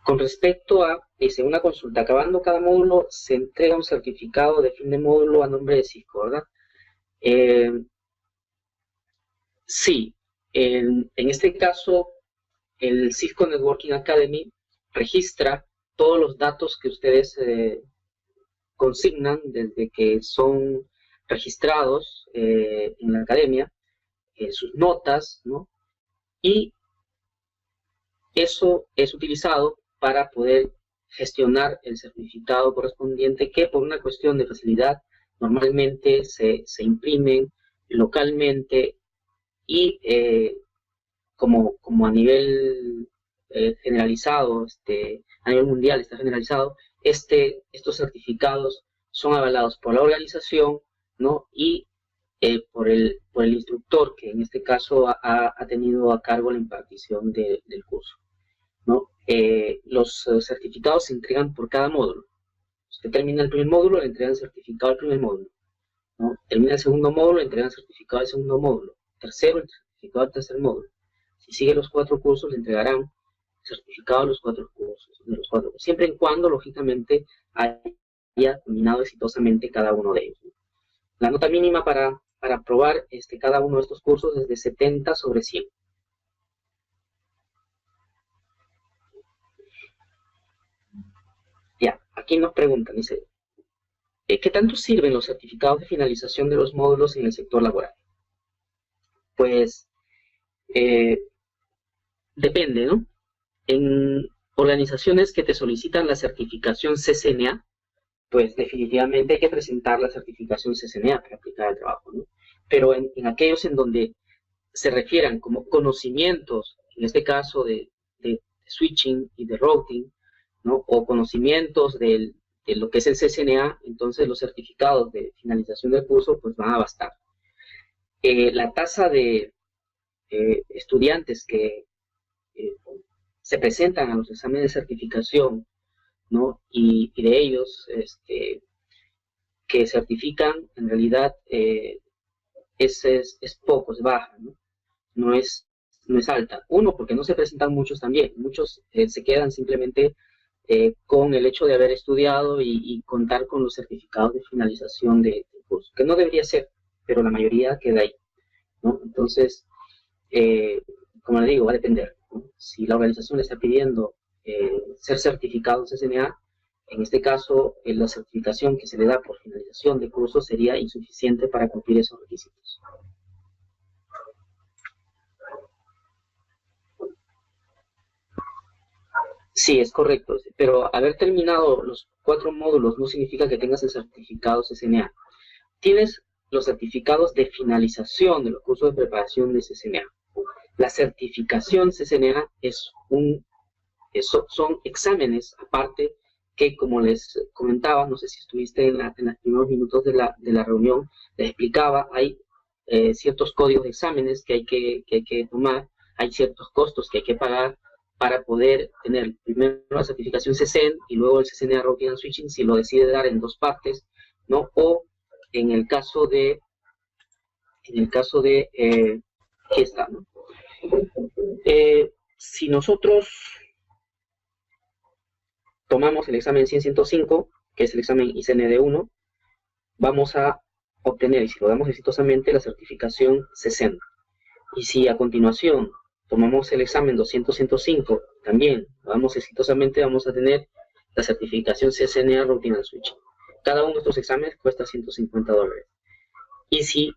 Con respecto a, dice, una consulta, acabando cada módulo, se entrega un certificado de fin de módulo a nombre de Cisco, ¿verdad? Sí, en este caso, el Cisco Networking Academy registra todos los datos que ustedes consignan desde que son registrados en la academia, sus notas, ¿no? Y eso es utilizado para poder gestionar el certificado correspondiente, que por una cuestión de facilidad normalmente se imprimen localmente y como a nivel generalizado, a nivel mundial está generalizado, estos certificados son avalados por la organización, ¿no? Y por el instructor, que en este caso ha tenido a cargo la impartición del curso, ¿no? Los certificados se entregan por cada módulo. Usted termina el primer módulo, le entregan certificado al primer módulo, ¿no? Termina el segundo módulo, le entregan certificado al segundo módulo. Tercero, el certificado al tercer módulo. Si sigue los 4 cursos, le entregarán certificado de los 4 cursos, siempre y cuando, lógicamente, haya terminado exitosamente cada uno de ellos. La nota mínima para aprobar cada uno de estos cursos es de 70 sobre 100. Ya, aquí nos preguntan, dice, ¿qué tanto sirven los certificados de finalización de los módulos en el sector laboral? Pues, depende, ¿no? En organizaciones que te solicitan la certificación CCNA, pues definitivamente hay que presentar la certificación CCNA para aplicar al trabajo, ¿no? Pero en aquellos en donde se refieran como conocimientos, en este caso de switching y de routing, ¿no? O conocimientos de lo que es el CCNA, entonces los certificados de finalización del curso pues van a bastar. La tasa de estudiantes que se presentan a los exámenes de certificación, ¿no? Y de ellos que certifican, en realidad es poco, es baja, ¿no? No es alta. Uno, porque no se presentan muchos también. Muchos se quedan simplemente con el hecho de haber estudiado y contar con los certificados de finalización del curso, que no debería ser, pero la mayoría queda ahí, ¿no? Entonces, como le digo, va a depender, ¿no? Si la organización le está pidiendo ser certificado en CCNA, en este caso, la certificación que se le da por finalización de curso sería insuficiente para cumplir esos requisitos. Sí, es correcto, pero haber terminado los 4 módulos no significa que tengas el certificado CCNA. Tienes los certificados de finalización de los cursos de preparación de CCNA. La certificación CCNA son exámenes aparte que, como les comentaba, no sé si estuviste en los primeros minutos de la reunión, les explicaba, hay ciertos códigos de exámenes que hay que tomar, hay ciertos costos que hay que pagar para poder tener primero la certificación CCN y luego el CCNA Routing and Switching, si lo decide dar en dos partes, ¿no? O en el caso de aquí está, ¿no? Si nosotros tomamos el examen 100-105, que es el examen ICND1, vamos a obtener, y si lo damos exitosamente, la certificación 60. Y si a continuación tomamos el examen 200-105, también lo damos exitosamente, vamos a tener la certificación CCNA Routing and Switching. Cada uno de estos exámenes cuesta $150. Y si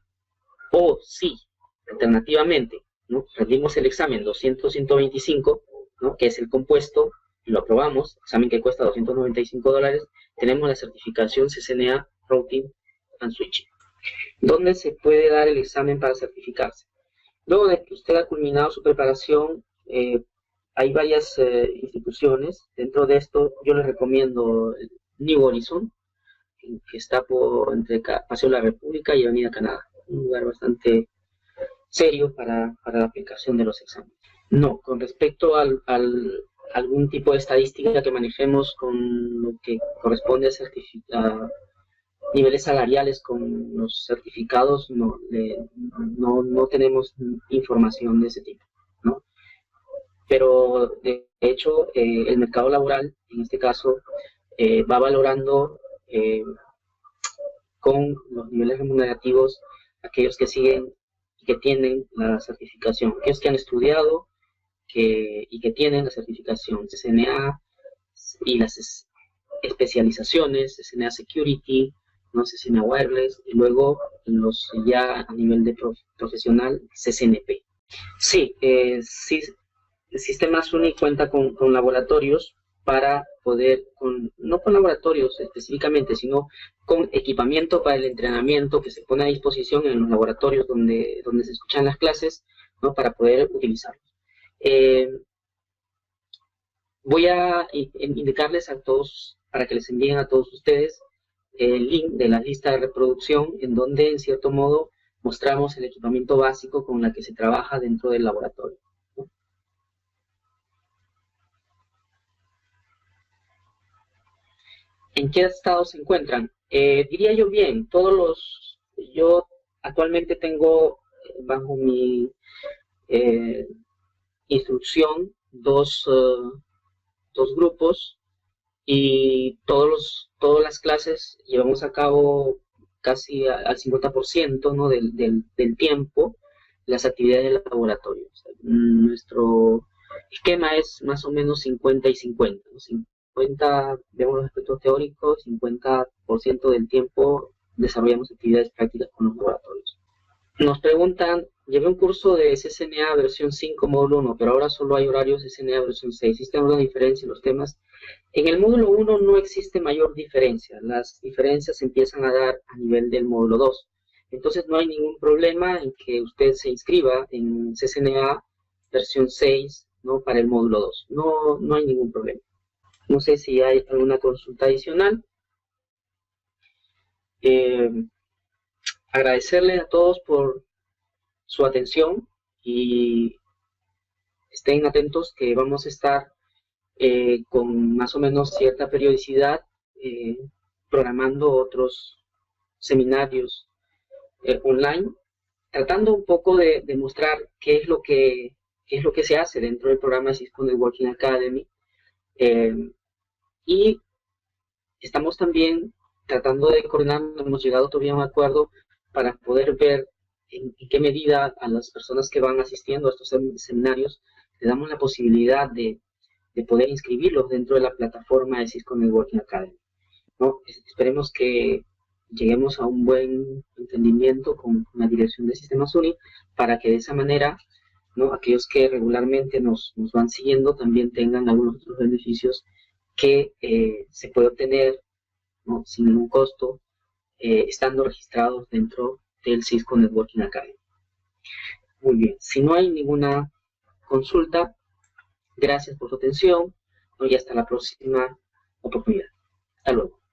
alternativamente, ¿no?, rendimos el examen 200-125, ¿no?, que es el compuesto, y lo aprobamos, examen que cuesta $295, tenemos la certificación CCNA Routing and Switching. ¿Dónde se puede dar el examen para certificarse? Luego de que usted ha culminado su preparación, hay varias instituciones. Dentro de esto, yo les recomiendo New Horizon, que está entre Paseo de la República y Avenida Canadá. Un lugar bastante serio para la aplicación de los exámenes. No, con respecto a algún tipo de estadística que manejemos con lo que corresponde a niveles salariales con los certificados, no tenemos información de ese tipo, ¿no? Pero de hecho el mercado laboral, en este caso, va valorando con los niveles remunerativos aquellos que siguen y que tienen la certificación, aquellos que han estudiado y que tienen la certificación CCNA y las especializaciones, CCNA Security, no CCNA Wireless, y luego los ya a nivel de profesional, CCNP. Sí, sí, el sistema SUNY cuenta con laboratorios para poder, no con laboratorios específicamente, sino con equipamiento para el entrenamiento que se pone a disposición en los laboratorios donde se escuchan las clases, ¿no?, para poder utilizarlos. Voy a indicarles a todos, para que les envíen a todos ustedes, el link de la lista de reproducción, en donde, en cierto modo, mostramos el equipamiento básico con la que se trabaja dentro del laboratorio, ¿no? ¿En qué estado se encuentran? Diría yo bien, yo actualmente tengo bajo mi instrucción dos grupos, y todas las clases llevamos a cabo casi al 50%, ¿no?, del tiempo las actividades del laboratorio. O sea, nuestro esquema es más o menos 50 y 50, ¿no? 50 vemos los aspectos teóricos, 50% del tiempo desarrollamos actividades prácticas con los laboratorios. Nos preguntan, llevé un curso de CCNA versión 5 módulo 1, pero ahora solo hay horarios de CCNA versión 6. ¿Existe alguna diferencia en los temas? En el módulo 1 no existe mayor diferencia. Las diferencias se empiezan a dar a nivel del módulo 2. Entonces no hay ningún problema en que usted se inscriba en CCNA versión 6, ¿no?, para el módulo 2. No hay ningún problema. No sé si hay alguna consulta adicional. Agradecerle a todos por su atención y estén atentos que vamos a estar con más o menos cierta periodicidad programando otros seminarios online, tratando un poco de mostrar qué es lo que se hace dentro del programa de Cisco Networking Academy, y estamos también tratando de coordinar. No hemos llegado todavía a un acuerdo para poder ver en qué medida a las personas que van asistiendo a estos seminarios le damos la posibilidad de poder inscribirlos dentro de la plataforma de Cisco Networking Academy, ¿no? Esperemos que lleguemos a un buen entendimiento con la dirección de Sistemas SUNY, para que de esa manera, ¿no?, aquellos que regularmente nos van siguiendo también tengan algunos otros beneficios que se puede obtener, ¿no?, sin ningún costo estando registrados dentro del Cisco Networking Academy. Muy bien, si no hay ninguna consulta, gracias por su atención y hasta la próxima oportunidad. Hasta luego.